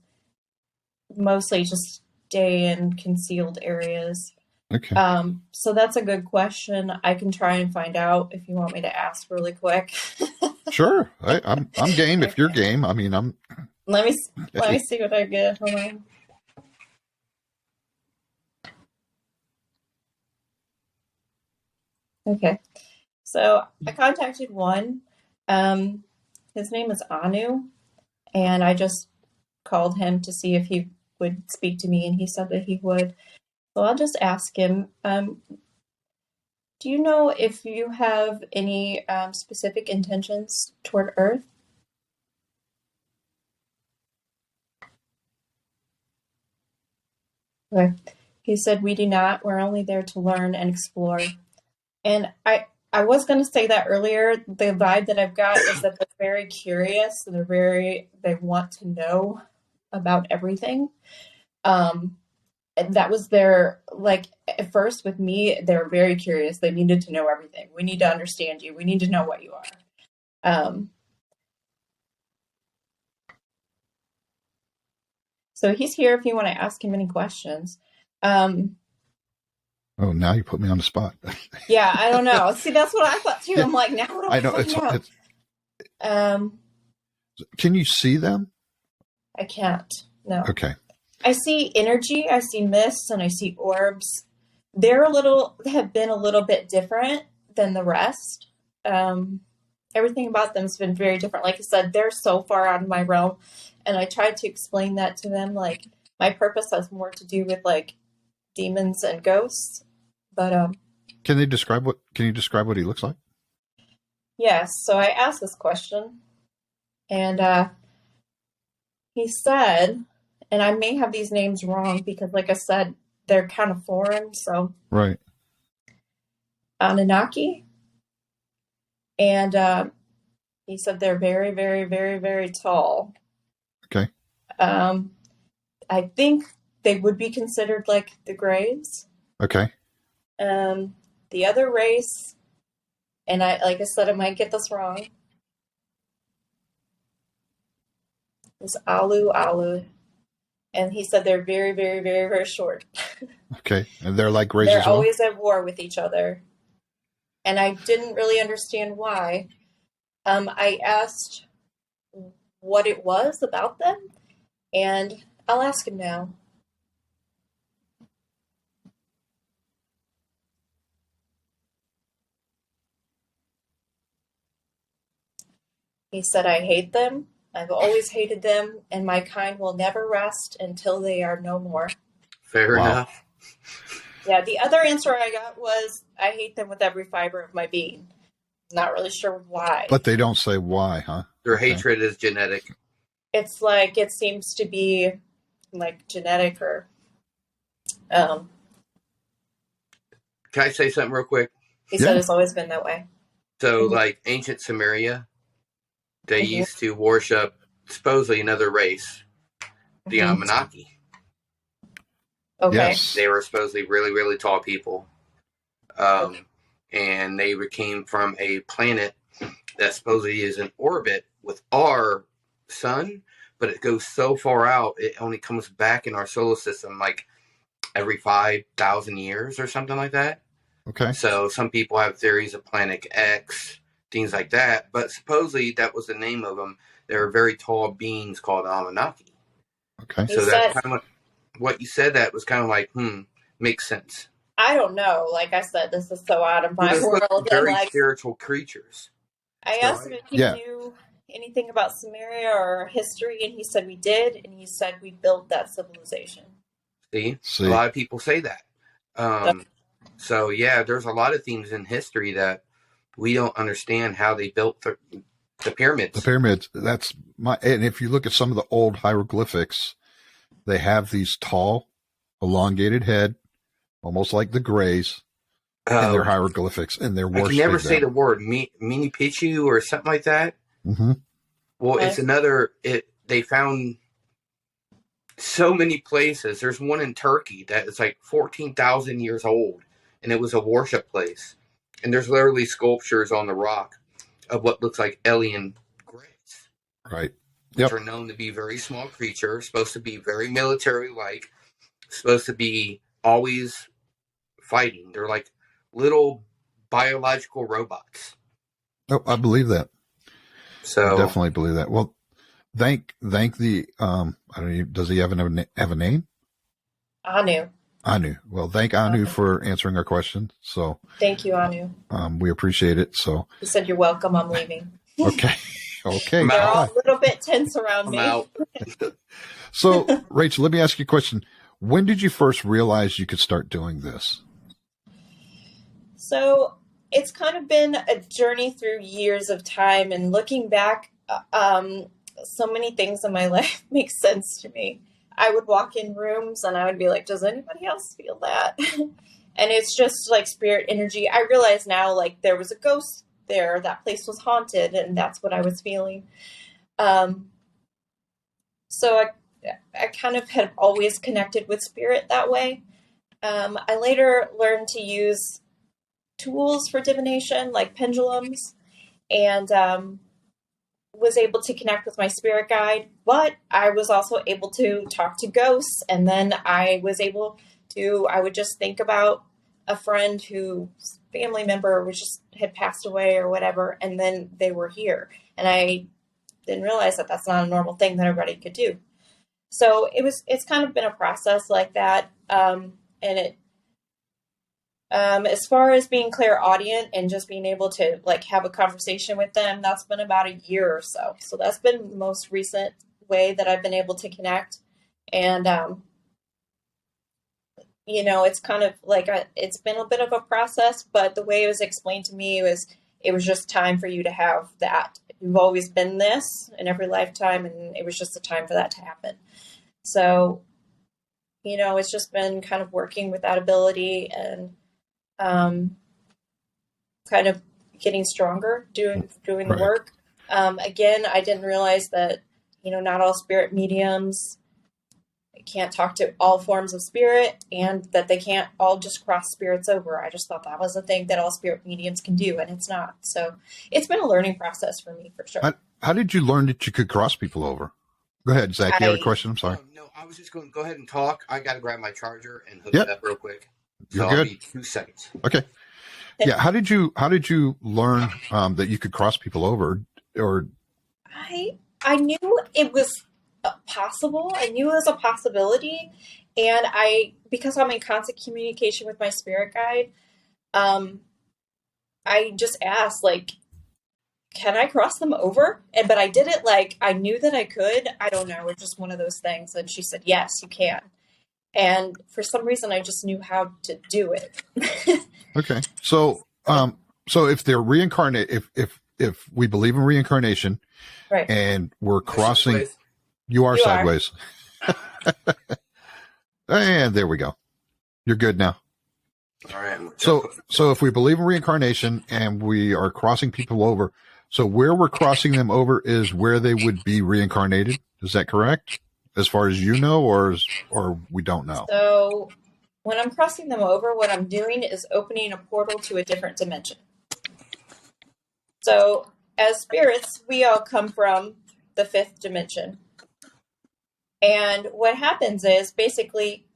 [SPEAKER 3] mostly just stay in concealed areas.
[SPEAKER 1] Okay.
[SPEAKER 3] So that's a good question. I can try and find out if you want me to ask really quick.
[SPEAKER 1] Sure. I'm game if you're game. I mean, I'm.
[SPEAKER 3] Let me see what I get. Hold on. Okay. So I contacted one. His name is Anu, and I just called him to see if he would speak to me, and he said that he would. So I'll just ask him. Do you know if you have any specific intentions toward Earth? Okay. He said, we do not. We're only there to learn and explore. And I was going to say that earlier. The vibe that I've got is that they're very curious. And they want to know about everything. That was at first with me, they were very curious. They needed to know everything. We need to understand you. We need to know what you are. So he's here if you want to ask him any questions.
[SPEAKER 1] Oh, now you put me on the spot.
[SPEAKER 3] Yeah, I don't know. See, that's what I thought too. I'm like, now what do I know?
[SPEAKER 1] It's can you see them?
[SPEAKER 3] I can't. No.
[SPEAKER 1] Okay.
[SPEAKER 3] I see energy, I see mists, and I see orbs. They have been a little bit different than the rest. Everything about them has been very different. Like I said, they're so far out of my realm. And I tried to explain that to them. Like, my purpose has more to do with like demons and ghosts. But
[SPEAKER 1] can you describe what he looks like?
[SPEAKER 3] Yes. So I asked this question, and he said, and I may have these names wrong because, like I said, they're kind of foreign. So
[SPEAKER 1] right.
[SPEAKER 3] Anunnaki, and he said they're very, very, very, very tall.
[SPEAKER 1] Okay.
[SPEAKER 3] I think they would be considered like the Greys.
[SPEAKER 1] Okay.
[SPEAKER 3] The other race, and like I said, I might get this wrong, is Alu. And he said they're very, very, very, very short.
[SPEAKER 1] Okay. And they're like Greys
[SPEAKER 3] as well?
[SPEAKER 1] They're
[SPEAKER 3] always at war with each other. And I didn't really understand why. I asked what it was about them, and I'll ask him now. He said, I hate them. I've always hated them, and my kind will never rest until they are no more.
[SPEAKER 2] Fair enough.
[SPEAKER 3] Yeah, the other answer I got was, I hate them with every fiber of my being. Not really sure why.
[SPEAKER 1] But they don't say why, huh?
[SPEAKER 2] Their hatred is genetic.
[SPEAKER 3] It's like, it seems to be like genetic or...
[SPEAKER 2] Can I say something real quick?
[SPEAKER 3] He said it's always been that way.
[SPEAKER 2] So, like, ancient Samaria, they used to worship supposedly another race, the Anunnaki.
[SPEAKER 3] Okay.
[SPEAKER 1] Yes.
[SPEAKER 2] They were supposedly really, really tall people. And they came from a planet that supposedly is in orbit with our sun, but it goes so far out, it only comes back in our solar system like every 5,000 years or something like that.
[SPEAKER 1] Okay.
[SPEAKER 2] So some people have theories of Planet X, things like that, but supposedly that was the name of them. They were very tall beings called Anunnaki.
[SPEAKER 1] Okay.
[SPEAKER 2] So that's kind of what you said. That was kind of like, makes sense.
[SPEAKER 3] I don't know. Like I said, this is so out of my world.
[SPEAKER 2] Very spiritual creatures.
[SPEAKER 3] I asked him if he knew anything about Samaria or history, and he said we did, and he said we built that civilization.
[SPEAKER 2] See? A lot of people say that. So, yeah, there's a lot of things in history that we don't understand how they built the pyramids.
[SPEAKER 1] The pyramids, and if you look at some of the old hieroglyphics, they have these tall, elongated head, almost like the Greys, and their hieroglyphics, and they're worshiping.
[SPEAKER 2] I can never say the word Mini Pichu or something like that.
[SPEAKER 1] Mm-hmm.
[SPEAKER 2] Well, it's another. They found so many places. There's one in Turkey that is like 14,000 years old, and it was a worship place. And there's literally sculptures on the rock of what looks like alien graves.
[SPEAKER 1] Right.
[SPEAKER 2] Which are known to be very small creatures, supposed to be very military-like, supposed to be always fighting. They're like little biological robots.
[SPEAKER 1] Oh, I believe that.
[SPEAKER 2] So
[SPEAKER 1] I definitely believe that. Well, thank the I don't know, does he have a name? Anu. Well, thank Anu for answering our question. So
[SPEAKER 3] thank you, Anu.
[SPEAKER 1] We appreciate it. So
[SPEAKER 3] he said, "You're welcome. I'm leaving."
[SPEAKER 1] Okay. Okay.
[SPEAKER 3] They're all a little bit tense around me.
[SPEAKER 2] Out.
[SPEAKER 1] So, Rachel, let me ask you a question. When did you first realize you could start doing this?
[SPEAKER 3] So it's kind of been a journey through years of time, and looking back, so many things in my life make sense to me. I would walk in rooms and I would be like, does anybody else feel that? And it's just like spirit energy. I realize now, like, there was a ghost there. That place was haunted, and that's what I was feeling. So I kind of had always connected with spirit that way. I later learned to use tools for divination, like pendulums, and was able to connect with my spirit guide, but I was also able to talk to ghosts. And then I was able to, I would just think about a friend whose family member had passed away or whatever, and then they were here. And I didn't realize that that's not a normal thing that everybody could do. So it's kind of been a process like that. And it, as far as being clairaudient and just being able to like have a conversation with them, that's been about a year or so. So that's been the most recent way that I've been able to connect. And, it's kind of like, it's been a bit of a process, but the way it was explained to me was, it was just time for you to have that. You've always been this in every lifetime, and it was just a time for that to happen. So, it's just been kind of working with that ability and, kind of getting stronger, doing the work. Again, I didn't realize that, not all spirit mediums can't talk to all forms of spirit, and that they can't all just cross spirits over. I just thought that was a thing that all spirit mediums can do, and it's not. So it's been a learning process for me, for sure.
[SPEAKER 1] How did you learn that you could cross people over? Go ahead, Zach. You had a question? I'm sorry.
[SPEAKER 2] No, I was just going to go ahead and talk. I got to grab my charger and hook it up real quick.
[SPEAKER 1] You're
[SPEAKER 2] good.
[SPEAKER 1] I'll
[SPEAKER 2] be 2 seconds.
[SPEAKER 1] Okay. Yeah. How did you learn that you could cross people over? Or
[SPEAKER 3] I knew it was possible. I knew it was a possibility, and because I'm in constant communication with my spirit guide, I just asked, like, can I cross them over? But I did it like I knew that I could. I don't know. It's just one of those things. And she said, yes, you can. And for some reason, I just knew how to do it.
[SPEAKER 1] Okay. So if they're reincarnate, if we believe in reincarnation,
[SPEAKER 3] right,
[SPEAKER 1] and we're crossing,
[SPEAKER 2] sideways.
[SPEAKER 1] You are sideways. And there we go. You're good now.
[SPEAKER 2] All right.
[SPEAKER 1] So if we believe in reincarnation and we are crossing people over, so where we're crossing them over is where they would be reincarnated. Is that correct? As far as you know, or we don't know?
[SPEAKER 3] So when I'm crossing them over, what I'm doing is opening a portal to a different dimension. So as spirits, we all come from the 5th dimension. And what happens is basically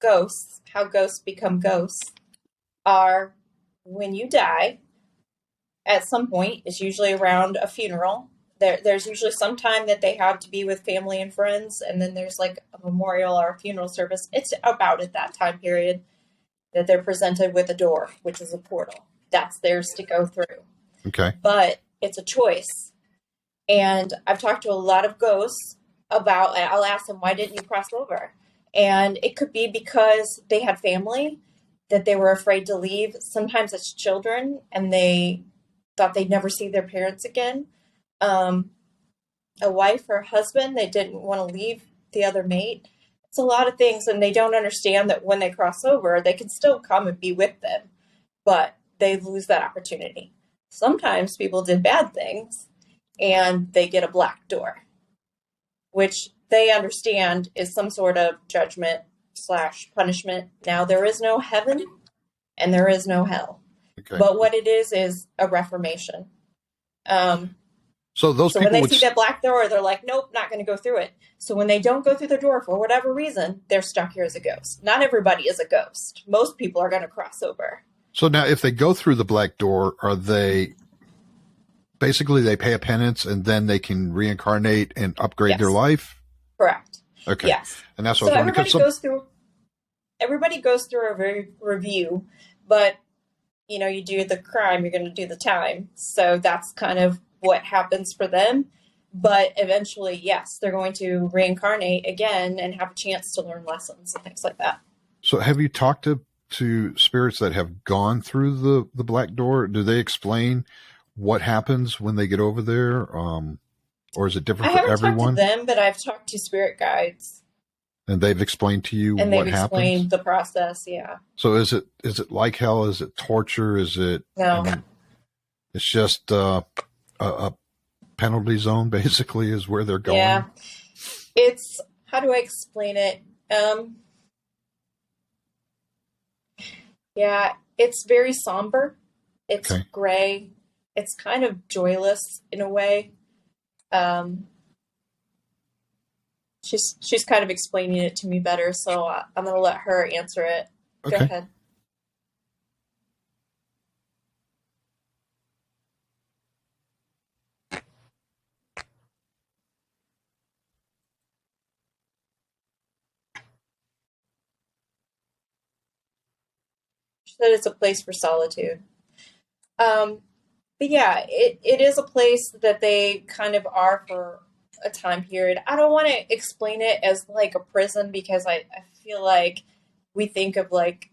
[SPEAKER 3] ghosts, how ghosts become ghosts, are when you die, at some point, it's usually around a funeral. There's usually some time that they have to be with family and friends, and then there's like a memorial or a funeral service. It's about at that time period that they're presented with a door, which is a portal. That's theirs to go through.
[SPEAKER 1] Okay.
[SPEAKER 3] But it's a choice. And I've talked to a lot of ghosts about, I'll ask them, why didn't you cross over? And it could be because they had family that they were afraid to leave. Sometimes it's children, and they thought they'd never see their parents again. A wife or husband, they didn't want to leave the other mate. It's a lot of things, and they don't understand that when they cross over, they can still come and be with them, but they lose that opportunity. Sometimes people did bad things, and they get a black door, which they understand is some sort of judgment / punishment. Now, there is no heaven and there is no hell.
[SPEAKER 1] Okay.
[SPEAKER 3] But what it is a reformation.
[SPEAKER 1] So those
[SPEAKER 3] So
[SPEAKER 1] people
[SPEAKER 3] when they
[SPEAKER 1] would
[SPEAKER 3] see that black door, they're like, nope, not going to go through it. So when they don't go through the door for whatever reason, they're stuck here as a ghost. Not everybody is a ghost. Most people are going to cross over.
[SPEAKER 1] So now if they go through the black door, are they basically they pay a penance and then they can reincarnate and upgrade their life?
[SPEAKER 3] Correct.
[SPEAKER 1] Okay.
[SPEAKER 3] Yes.
[SPEAKER 1] And that's what
[SPEAKER 3] So
[SPEAKER 1] I was wondering.
[SPEAKER 3] everybody goes through a review, but you know, you do the crime, you're going to do the time. So that's kind of what happens for them. But eventually, yes, they're going to reincarnate again and have a chance to learn lessons and things like that.
[SPEAKER 1] So have you talked to spirits that have gone through the black door? Do they explain what happens when they get over there? Or is it different for everyone?
[SPEAKER 3] I haven't talked to them, but I've talked to spirit guides.
[SPEAKER 1] And they've explained to you what happens? And they've explained
[SPEAKER 3] the process, yeah.
[SPEAKER 1] So is it like hell? Is it torture? Is it...
[SPEAKER 3] No.
[SPEAKER 1] It's just a penalty zone, basically, is where they're going?
[SPEAKER 3] Yeah. It's... How do I explain it? Yeah, it's very somber. It's gray. It's kind of joyless in a way. She's kind of explaining it to me better, so I'm going to let her answer it.
[SPEAKER 1] Okay.
[SPEAKER 3] Go ahead. She said it's a place for solitude. But yeah, it is a place that they kind of are for a time period. I don't want to explain it as like a prison because I feel like we think of like,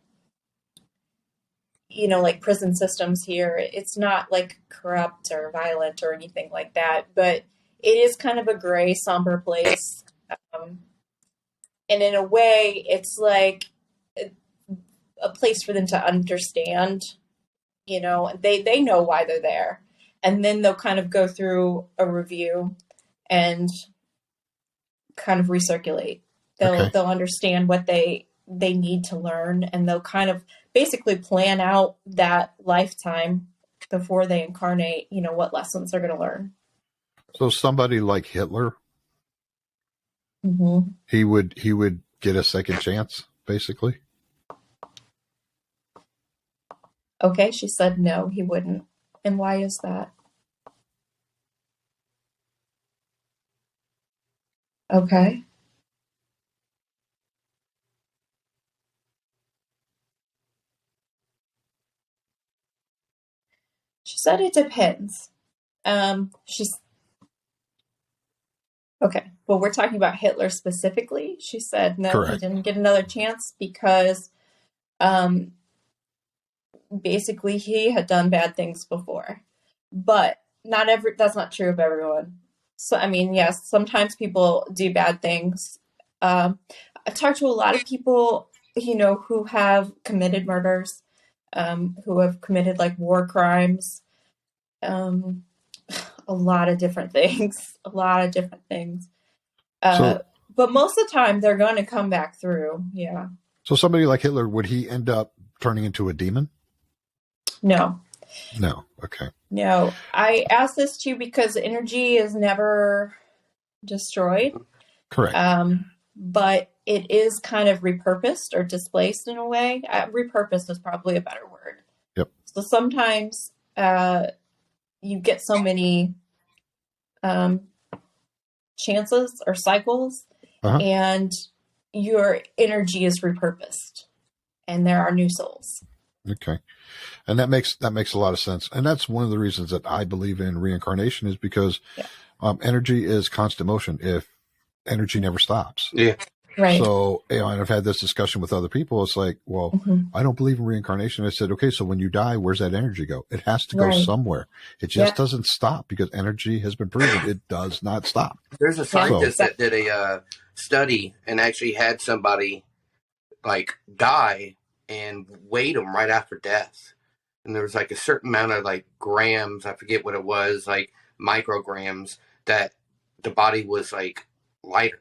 [SPEAKER 3] you know, like prison systems here. It's not like corrupt or violent or anything like that, but it is kind of a gray, somber place. And in a way, it's like a place for them to understand, you know, they know why they're there. And then they'll kind of go through a review and kind of recirculate. They'll understand what they need to learn, and they'll kind of basically plan out that lifetime before they incarnate, you know, what lessons they're going to learn.
[SPEAKER 1] So somebody like Hitler,
[SPEAKER 3] mm-hmm.
[SPEAKER 1] he would get a second chance, basically?
[SPEAKER 3] Okay, she said no, he wouldn't. And why is that? Okay. She said it depends. She's okay. Well, we're talking about Hitler specifically. She said no,
[SPEAKER 1] Correct.
[SPEAKER 3] He didn't get another chance because, basically he had done bad things before. But that's not true of everyone. So, I mean, yes, sometimes people do bad things. I've talked to a lot of people, you know, who have committed murders, who have committed like war crimes, a lot of different things, but most of the time they're going to come back through. Yeah.
[SPEAKER 1] So somebody like Hitler, would he end up turning into a demon?
[SPEAKER 3] No.
[SPEAKER 1] Okay.
[SPEAKER 3] No, I asked this too because energy is never destroyed.
[SPEAKER 1] Correct.
[SPEAKER 3] But it is kind of repurposed or displaced in a way. Repurposed is probably a better word.
[SPEAKER 1] Yep.
[SPEAKER 3] So sometimes you get so many chances or cycles, and your energy is repurposed, and there are new souls.
[SPEAKER 1] Okay. And that makes a lot of sense. And that's one of the reasons that I believe in reincarnation is because energy is constant motion. If energy never stops.
[SPEAKER 2] Yeah.
[SPEAKER 3] Right.
[SPEAKER 1] So, you know, and I've had this discussion with other people. It's like, well, I don't believe in reincarnation. I said, okay, so when you die, where's that energy go? It has to go somewhere. It just doesn't stop because energy has been proven. It does not stop.
[SPEAKER 2] There's a scientist that did a study and actually had somebody like die and weighed them right after death. And there was like a certain amount of like grams, I forget what it was, like micrograms, that the body was like lighter.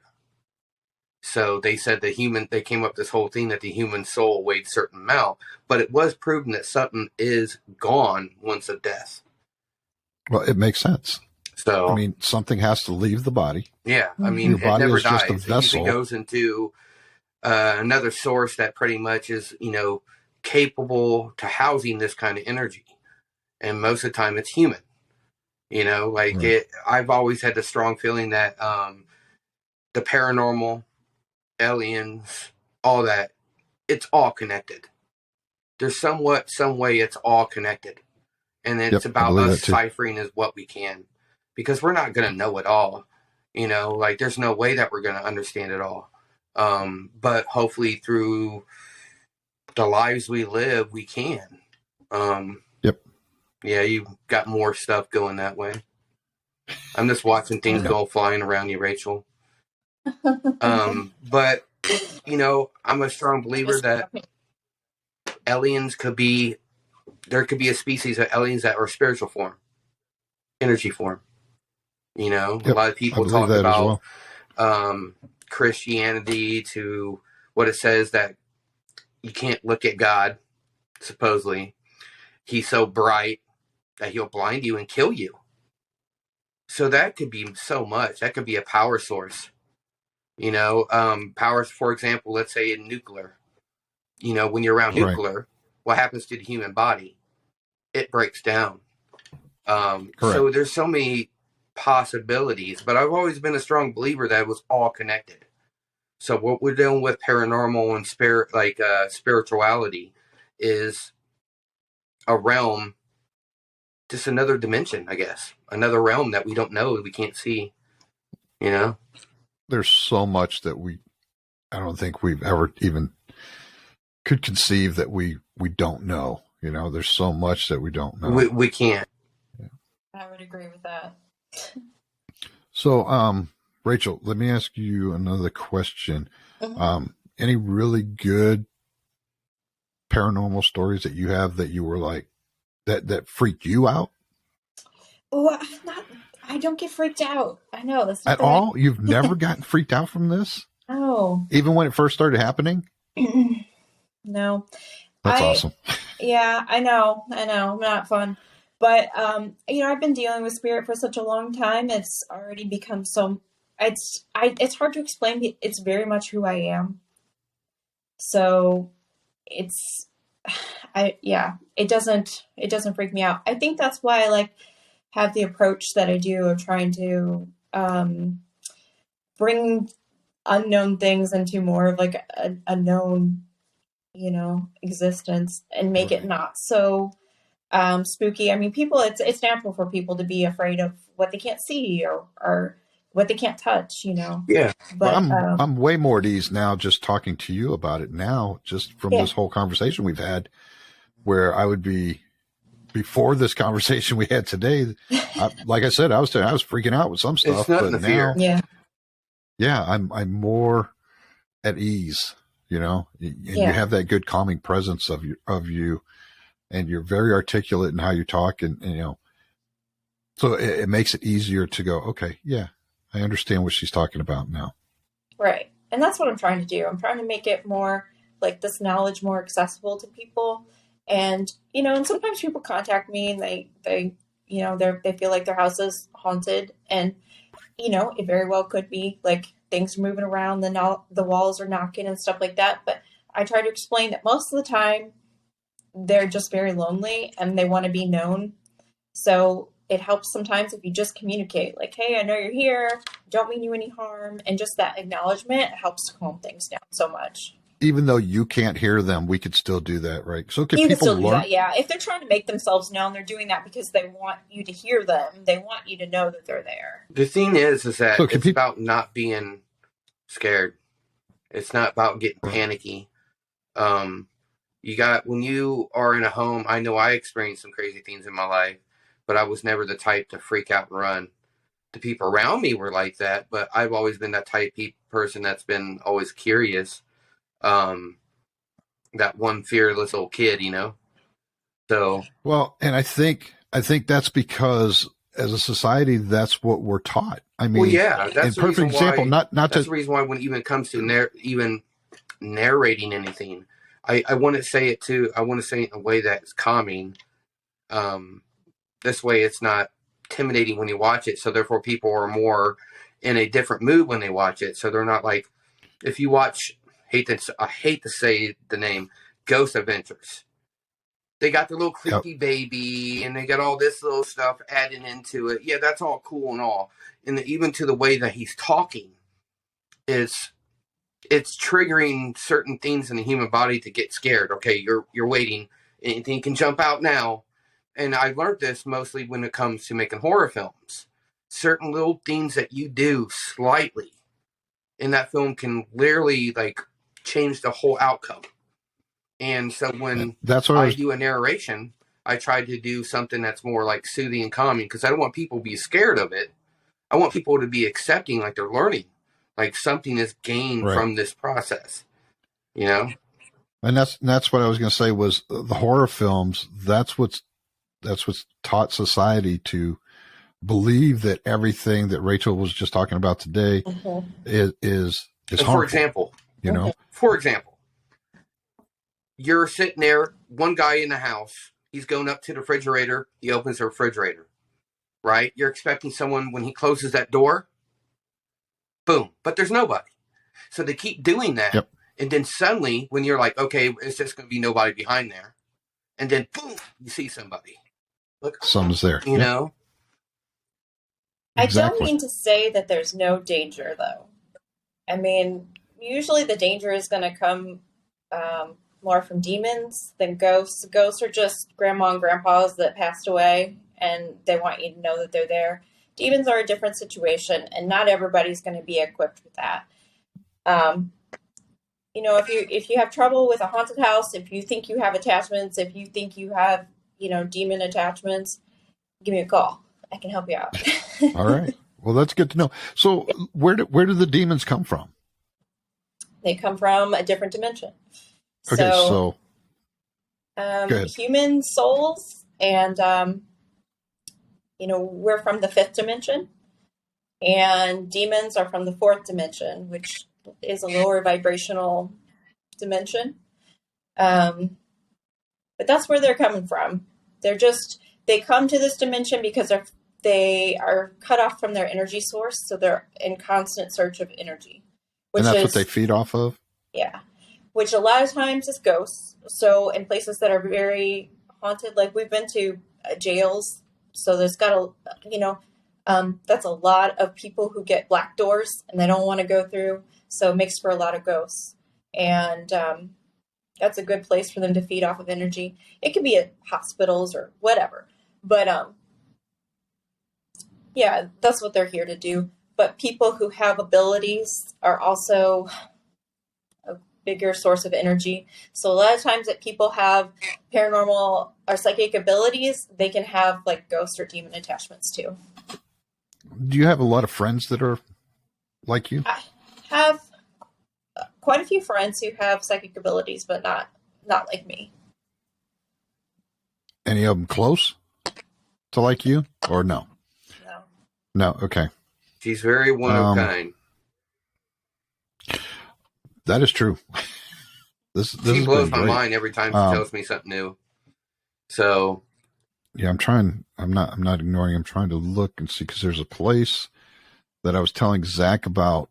[SPEAKER 2] So they said they came up with this whole thing that the human soul weighed a certain amount, but it was proven that something is gone once of death.
[SPEAKER 1] Well, it makes sense.
[SPEAKER 2] So,
[SPEAKER 1] I mean, something has to leave the body.
[SPEAKER 2] yeah, I mean,
[SPEAKER 1] Your body
[SPEAKER 2] it never
[SPEAKER 1] is just
[SPEAKER 2] dies.
[SPEAKER 1] a vessel.
[SPEAKER 2] It goes into another source that pretty much is, capable to housing this kind of energy. And most of the time it's human,
[SPEAKER 1] Right.
[SPEAKER 2] I've always had the strong feeling that the paranormal, aliens, all that, it's all connected. There's some way it's all connected. And it's
[SPEAKER 1] Yep, I
[SPEAKER 2] about
[SPEAKER 1] believe
[SPEAKER 2] us
[SPEAKER 1] that too.
[SPEAKER 2] ciphering as what we can, because we're not going to know it all. There's no way that we're going to understand it all. But hopefully through the lives we live, we can.
[SPEAKER 1] Yep.
[SPEAKER 2] Yeah, you got more stuff going that way. I'm just watching things go flying around you, Rachel. But I'm a strong believer that aliens there could be a species of aliens that are spiritual form, energy form. A lot of
[SPEAKER 1] I
[SPEAKER 2] people
[SPEAKER 1] believe
[SPEAKER 2] talk
[SPEAKER 1] that as
[SPEAKER 2] about
[SPEAKER 1] well.
[SPEAKER 2] Christianity to what it says that you can't look at God, supposedly. He's so bright that he'll blind you and kill you. So that could be so much. That could be a power source. Powers, for example, let's say in nuclear. When you're around
[SPEAKER 1] Right.
[SPEAKER 2] nuclear, what happens to the human body? It breaks down.
[SPEAKER 1] Correct.
[SPEAKER 2] So there's so many possibilities, but I've always been a strong believer that it was all connected. So what we're doing with paranormal and spirituality is a realm, just another dimension, I guess, another realm that we don't know, that we can't see.
[SPEAKER 1] There's so much that I don't think we've ever even could conceive that we don't know. There's so much that we don't know.
[SPEAKER 2] We can't.
[SPEAKER 3] I would agree with that.
[SPEAKER 1] So, Rachel, let me ask you another question.
[SPEAKER 3] Mm-hmm.
[SPEAKER 1] Any really good paranormal stories that you have that you were like, that freaked you out?
[SPEAKER 3] Oh, I don't get freaked out. I know that's not
[SPEAKER 1] At all? You've never gotten freaked out from this?
[SPEAKER 3] No.
[SPEAKER 1] Even when it first started happening?
[SPEAKER 3] No.
[SPEAKER 1] That's awesome.
[SPEAKER 3] Yeah, I know. Not fun. But, I've been dealing with spirit for such a long time. It's already become it's hard to explain. It's very much who I am. So it doesn't freak me out. I think that's why I have the approach that I do of trying to, bring unknown things into more of a known, existence, and make it not so spooky. I mean, it's natural for people to be afraid of what they can't see or what they can't touch,
[SPEAKER 2] Yeah.
[SPEAKER 3] But
[SPEAKER 1] I'm way more at ease now just talking to you about it now, just from this whole conversation we've had, where I would be, before this conversation we had today, like I said, I was freaking out with some stuff,
[SPEAKER 2] It's nothing
[SPEAKER 1] but
[SPEAKER 2] to fear.
[SPEAKER 1] Yeah, I'm more at ease, and you have that good calming presence of you, and you're very articulate in how you talk, and so it makes it easier to go, okay, yeah, I understand what she's talking about now.
[SPEAKER 3] Right. And that's what I'm trying to do. I'm trying to make it more this knowledge more accessible to people. And, and sometimes people contact me and they feel like their house is haunted, and, it very well could be things are moving around, the walls are knocking and stuff like that. But I try to explain that most of the time they're just very lonely and they want to be known. So it helps sometimes if you just communicate, hey, I know you're here, don't mean you any harm. And just that acknowledgement helps calm things down so much.
[SPEAKER 1] Even though you can't hear them, we could still do that, right? So can
[SPEAKER 3] you
[SPEAKER 1] people
[SPEAKER 3] can still
[SPEAKER 1] learn?
[SPEAKER 3] Do that, yeah. If they're trying to make themselves known, they're doing that because they want you to hear them. They want you to know that they're there.
[SPEAKER 2] The thing is that it's about not being scared. It's not about getting panicky. When you are in a home, I know I experienced some crazy things in my life, but I was never the type to freak out and run. The people around me were like that, but I've always been that type person that's been always curious. That one fearless old kid, So
[SPEAKER 1] well, and I think that's because as a society, that's what we're taught. I mean,
[SPEAKER 2] well, yeah, that's
[SPEAKER 1] a perfect example. Not
[SPEAKER 2] that's the reason why when it even comes to even narrating anything, I want to say it too. I want to say it in a way that's calming. This way, it's not intimidating when you watch it. So therefore, people are more in a different mood when they watch it. So they're not like, if you watch, I hate to say the name, Ghost Adventures. They got the little creepy baby, and they got all this little stuff added into it. Yeah, that's all cool and all. And even to the way that he's talking, it's triggering certain things in the human body to get scared. Okay, you're waiting. Anything can jump out now. And I learned this mostly when it comes to making horror films. Certain little things that you do slightly in that film can literally like change the whole outcome. And so when I do a narration, I try to do something that's more like soothing and calming, because I don't want people to be scared of it. I want people to be accepting, like they're learning, like something is gained from this process, you know?
[SPEAKER 1] And that's what I was going to say was the horror films. That's what's taught society to believe that everything that Rachel was just talking about today is harmful.
[SPEAKER 2] For example, you're sitting there, one guy in the house, he's going up to the refrigerator, he opens the refrigerator, right? You're expecting someone when he closes that door, boom, but there's nobody. So they keep doing that. Yep. And then suddenly, when you're like, okay, it's just going to be nobody behind there. And then, boom, you see somebody. Look,
[SPEAKER 1] someone's there.
[SPEAKER 2] You know?
[SPEAKER 3] I don't mean to say that there's no danger, though. I mean, usually the danger is going to come more from demons than ghosts. Ghosts are just grandma and grandpas that passed away, and they want you to know that they're there. Demons are a different situation, and not everybody's going to be equipped with that. You know, if you have trouble with a haunted house, if you think you have attachments, if you think you have, you know, demon attachments, give me a call. I can help you out.
[SPEAKER 1] All right. Well, that's good to know. So where do the demons come from?
[SPEAKER 3] They come from a different dimension.
[SPEAKER 1] Okay, so
[SPEAKER 3] human souls, and you know, we're from the 5th dimension, and demons are from the 4th dimension, which is a lower vibrational dimension. But that's where they're coming from. They come to this dimension because they are cut off from their energy source, so they're in constant search of energy.
[SPEAKER 1] And that's what they feed off of?
[SPEAKER 3] Yeah. Which a lot of times is ghosts. So in places that are very haunted, like we've been to jails, so there's got that's a lot of people who get black doors and they don't want to go through. So it makes for a lot of ghosts. And that's a good place for them to feed off of energy. It could be at hospitals or whatever. But yeah, that's what they're here to do. But people who have abilities are also a bigger source of energy. So a lot of times that people have paranormal or psychic abilities, they can have like ghost or demon attachments too.
[SPEAKER 1] Do you have a lot of friends that are like you?
[SPEAKER 3] I have quite a few friends who have psychic abilities, but not like me.
[SPEAKER 1] Any of them close to like you, or no? No. Okay.
[SPEAKER 2] She's very one of a kind.
[SPEAKER 1] That is true.
[SPEAKER 2] She blows my mind every time she tells me something new. So.
[SPEAKER 1] Yeah, I'm not ignoring. I'm trying to look and see, because there's a place that I was telling Zach about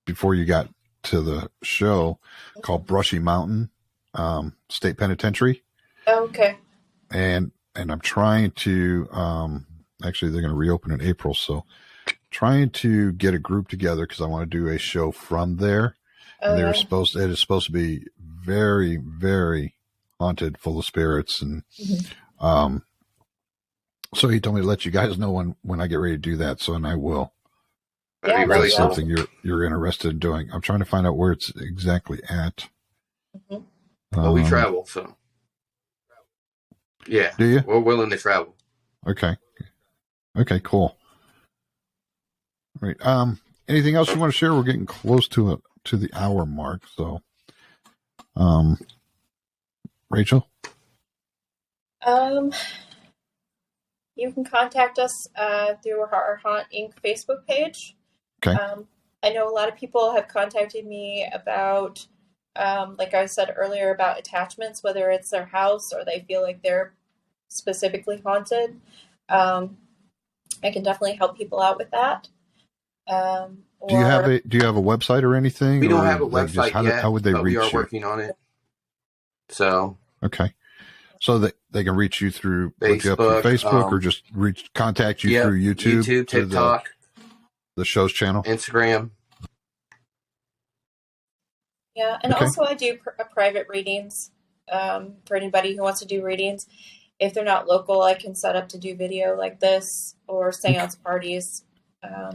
[SPEAKER 1] before you got to the show called Brushy Mountain State Penitentiary.
[SPEAKER 3] Oh, okay.
[SPEAKER 1] And I'm trying to actually they're going to reopen in April, so trying to get a group together because I want to do a show from there. And it is supposed to be very, very haunted, full of spirits, and so he told me to let you guys know when I get ready to do that. So, and I will.
[SPEAKER 2] That'd be really
[SPEAKER 1] cool. Something you're interested in doing. I'm trying to find out where it's exactly at.
[SPEAKER 2] Well, we travel, so yeah.
[SPEAKER 1] Do you?
[SPEAKER 2] We're willing to travel.
[SPEAKER 1] Okay, cool. All right. Anything else you want to share? We're getting close to the hour mark. So, Rachel.
[SPEAKER 3] You can contact us through our Hauntinc Facebook page.
[SPEAKER 1] Okay.
[SPEAKER 3] I know a lot of people have contacted me about, like I said earlier, about attachments, whether it's their house or they feel like they're specifically haunted. I can definitely help people out with that.
[SPEAKER 1] Do you have a website or anything?
[SPEAKER 2] We don't
[SPEAKER 1] or
[SPEAKER 2] have a
[SPEAKER 1] like
[SPEAKER 2] website
[SPEAKER 1] just,
[SPEAKER 2] yet,
[SPEAKER 1] how would they
[SPEAKER 2] but
[SPEAKER 1] reach
[SPEAKER 2] we are
[SPEAKER 1] you?
[SPEAKER 2] working on it. So
[SPEAKER 1] okay, so that they can reach you through look you up
[SPEAKER 2] Facebook,
[SPEAKER 1] through Facebook, or just contact you through YouTube,
[SPEAKER 2] TikTok,
[SPEAKER 1] the show's channel,
[SPEAKER 2] Instagram.
[SPEAKER 3] Yeah, and
[SPEAKER 1] Okay.
[SPEAKER 3] also I do private readings for anybody who wants to do readings. If they're not local, I can set up to do video like this or seance parties.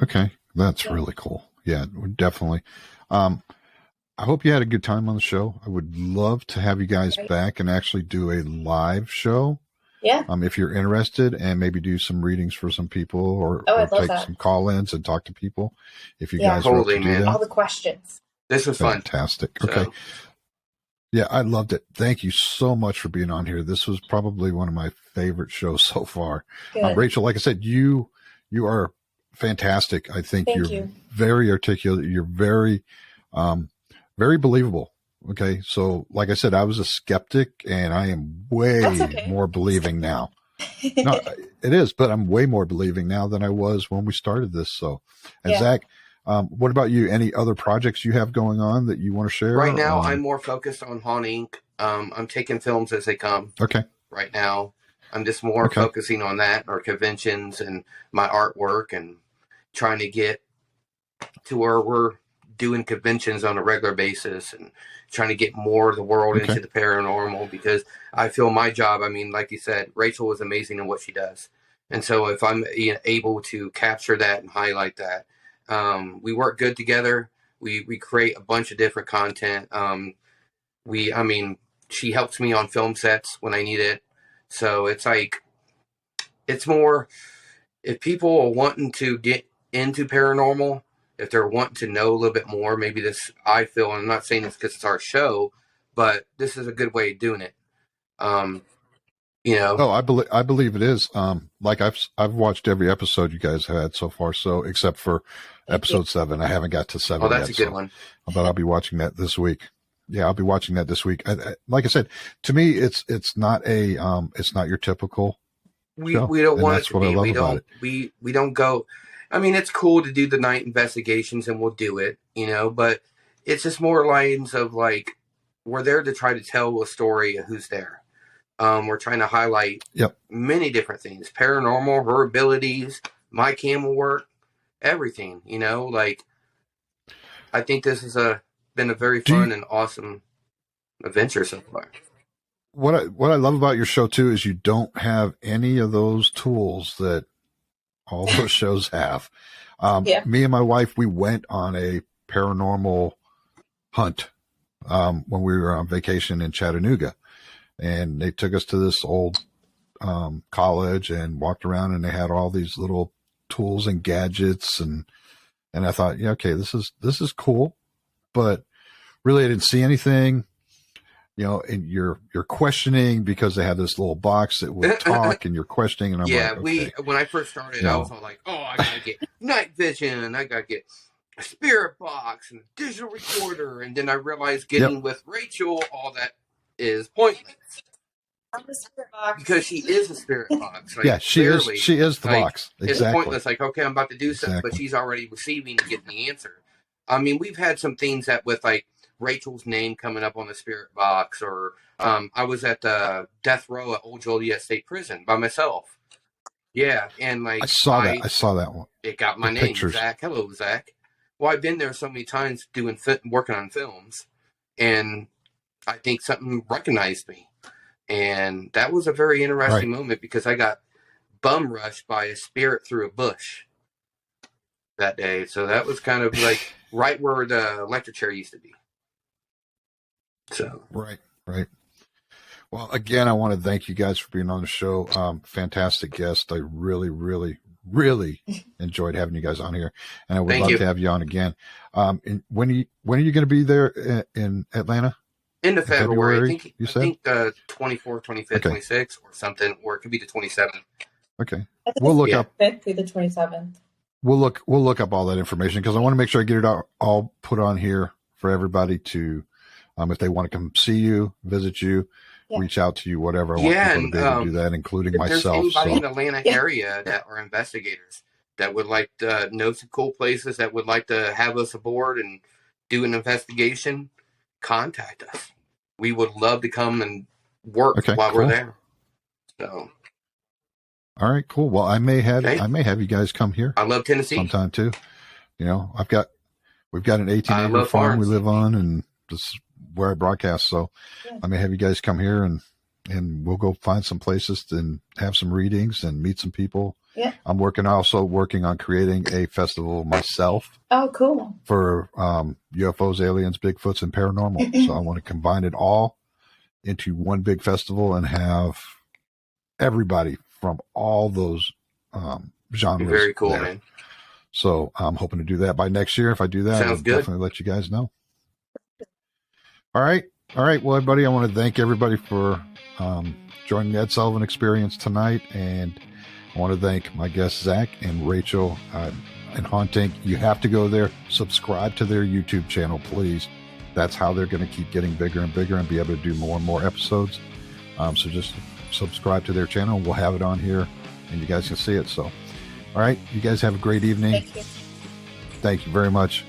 [SPEAKER 1] Okay, that's
[SPEAKER 3] Yeah.
[SPEAKER 1] really cool. Yeah, definitely. I hope you had a good time on the show. I would love to have you guys
[SPEAKER 3] Right.
[SPEAKER 1] back and actually do a live show.
[SPEAKER 3] Yeah.
[SPEAKER 1] If you're interested, and maybe do some readings for some people, or
[SPEAKER 3] I'd love
[SPEAKER 1] take
[SPEAKER 3] that.
[SPEAKER 1] some call-ins and talk to people. If you
[SPEAKER 3] Yeah.
[SPEAKER 1] guys are up to
[SPEAKER 2] Totally,
[SPEAKER 1] do
[SPEAKER 2] man.
[SPEAKER 1] that,
[SPEAKER 3] All the questions.
[SPEAKER 2] This was fun.
[SPEAKER 1] fantastic.
[SPEAKER 2] So,
[SPEAKER 1] Okay. Yeah, I loved it. Thank you so much for being on here. This was probably one of my favorite shows so far.
[SPEAKER 3] Good.
[SPEAKER 1] Rachel, like I said, you are fantastic. I think
[SPEAKER 3] Thank
[SPEAKER 1] you're
[SPEAKER 3] you.
[SPEAKER 1] very articulate. You're very, very believable. Okay. So like I said, I was a skeptic, and I am way
[SPEAKER 3] That's okay.
[SPEAKER 1] more believing now. No, it is, but I'm way more believing now than I was when we started this. So, and
[SPEAKER 3] Yeah.
[SPEAKER 1] Zach, what about you? Any other projects you have going on that you want to share?
[SPEAKER 2] right now, I'm more focused on Hauntinc. I'm taking films as they come.
[SPEAKER 1] Okay.
[SPEAKER 2] Right now, I'm just more
[SPEAKER 1] Okay.
[SPEAKER 2] focusing on that, or conventions and my artwork, and trying to get to where we're doing conventions on a regular basis, and trying to get more of the world
[SPEAKER 1] Okay.
[SPEAKER 2] into the paranormal, because I feel my job, I mean, like you said, Rachel is amazing in what she does. And so if I'm able to capture that and highlight that, we work good together. We create a bunch of different content. She helps me on film sets when I need it. So it's like, it's more, if people are wanting to get into paranormal, if they're wanting to know a little bit more, maybe this, I feel, and I'm not saying this because it's our show, but this is a good way of doing it.
[SPEAKER 1] Oh, I believe it is. Like I've watched every episode you guys have had so far. So except for episode 7, I haven't got to 7
[SPEAKER 2] Oh, that's
[SPEAKER 1] yet.
[SPEAKER 2] a good one.
[SPEAKER 1] But I'll be watching that this week. Yeah, I'll be watching that this week. Like I said, to me, it's not it's not your typical show.
[SPEAKER 2] We don't
[SPEAKER 1] And
[SPEAKER 2] want it
[SPEAKER 1] that's
[SPEAKER 2] to
[SPEAKER 1] what I
[SPEAKER 2] be.
[SPEAKER 1] love
[SPEAKER 2] We
[SPEAKER 1] about
[SPEAKER 2] don't.
[SPEAKER 1] it.
[SPEAKER 2] We don't go. I mean, it's cool to do the night investigations, and we'll do it, but it's just more lines of like, we're there to try to tell a story of who's there. We're trying to highlight many different things: paranormal, her abilities, my camel work, everything. Like, I think this has been a very fun and awesome adventure so far.
[SPEAKER 1] What I love about your show too is you don't have any of those tools that all those shows have. Me and my wife, we went on a paranormal hunt when we were on vacation in Chattanooga, and they took us to this old college and walked around, and they had all these little tools and gadgets, and I thought, yeah, okay, this is cool, but really I didn't see anything. And you're questioning because they had this little box that would talk, and you're questioning, and I'm like, okay.
[SPEAKER 2] When I first started, I was all like, oh, I gotta get night vision, I gotta get a spirit box and a digital recorder, and then I realized getting with Rachel, all that is pointless.
[SPEAKER 3] I'm a spirit box.
[SPEAKER 2] Because she is a spirit box. Like,
[SPEAKER 1] yeah, she is the box. Exactly.
[SPEAKER 2] It's pointless. Like, okay, I'm about to do something, but she's already receiving and getting the answer. I mean, we've had some things that with like Rachel's name coming up on the spirit box, or I was at the death row at Old Joliet State Prison by myself. Yeah, and like
[SPEAKER 1] I saw that one.
[SPEAKER 2] It got my name, pictures. Zach. Hello, Zach. Well, I've been there so many times working on films, and I think something recognized me, and that was a very interesting moment, because I got bum rushed by a spirit through a bush that day. So that was kind of like right where the electric chair used to be. So
[SPEAKER 1] right. Well, again, I want to thank you guys for being on the show. Fantastic guest. I really, really, really enjoyed having you guys on here, and I would love to have you on again. And when are you going to be there in Atlanta?
[SPEAKER 2] End of February. I
[SPEAKER 1] you said?
[SPEAKER 2] think the 24th, 25th, 26th, or something, or it could be the 27th.
[SPEAKER 1] Okay. we'll look
[SPEAKER 2] Yeah.
[SPEAKER 1] up
[SPEAKER 3] 5th through the 27th.
[SPEAKER 1] we'll look up all that information because I want to make sure I get it all put on here for everybody to, if they want to come see you, visit you,
[SPEAKER 3] Yeah.
[SPEAKER 1] reach out to you, whatever. I
[SPEAKER 2] Yeah,
[SPEAKER 1] want people to be able to do that, including
[SPEAKER 2] If there's
[SPEAKER 1] myself.
[SPEAKER 2] anybody in
[SPEAKER 1] So,
[SPEAKER 2] the Atlanta
[SPEAKER 3] Yeah.
[SPEAKER 2] area that are investigators that would like to know some cool places, that would like to have us aboard and do an investigation, contact us. We would love to come and work
[SPEAKER 1] okay,
[SPEAKER 2] while
[SPEAKER 1] cool.
[SPEAKER 2] we're there. So,
[SPEAKER 1] All right, cool. Well, I may have
[SPEAKER 2] Okay.
[SPEAKER 1] you guys come here
[SPEAKER 2] I love Tennessee.
[SPEAKER 1] sometime too. You know, we've got an 18
[SPEAKER 2] I
[SPEAKER 1] acre
[SPEAKER 2] love
[SPEAKER 1] farm we
[SPEAKER 2] farms.
[SPEAKER 1] live on, and this is where I broadcast. So
[SPEAKER 3] Yeah.
[SPEAKER 1] I may have you guys come here and we'll go find some places and have some readings and meet some people.
[SPEAKER 3] Yeah.
[SPEAKER 1] I'm also working on creating a festival myself
[SPEAKER 3] Oh, cool.
[SPEAKER 1] for UFOs, aliens, Bigfoots, and paranormal. So I want to combine it all into one big festival and have everybody from all those genres.
[SPEAKER 2] Very cool,
[SPEAKER 1] there.
[SPEAKER 2] man.
[SPEAKER 1] So I'm hoping to do that by next year. If I do that,
[SPEAKER 2] Sounds
[SPEAKER 1] I'll
[SPEAKER 2] good.
[SPEAKER 1] definitely let you guys know. All right. Well, everybody, I want to thank everybody for joining the Ed Sullivan Experience tonight. And I want to thank my guests, Zach and Rachael and Hauntinc. You have to go there, subscribe to their YouTube channel, please. That's how they're going to keep getting bigger and bigger and be able to do more and more episodes. So just subscribe to their channel. We'll have it on here and you guys can see it. So, all right. You guys have a great evening.
[SPEAKER 3] Thank you.
[SPEAKER 1] Thank you very much.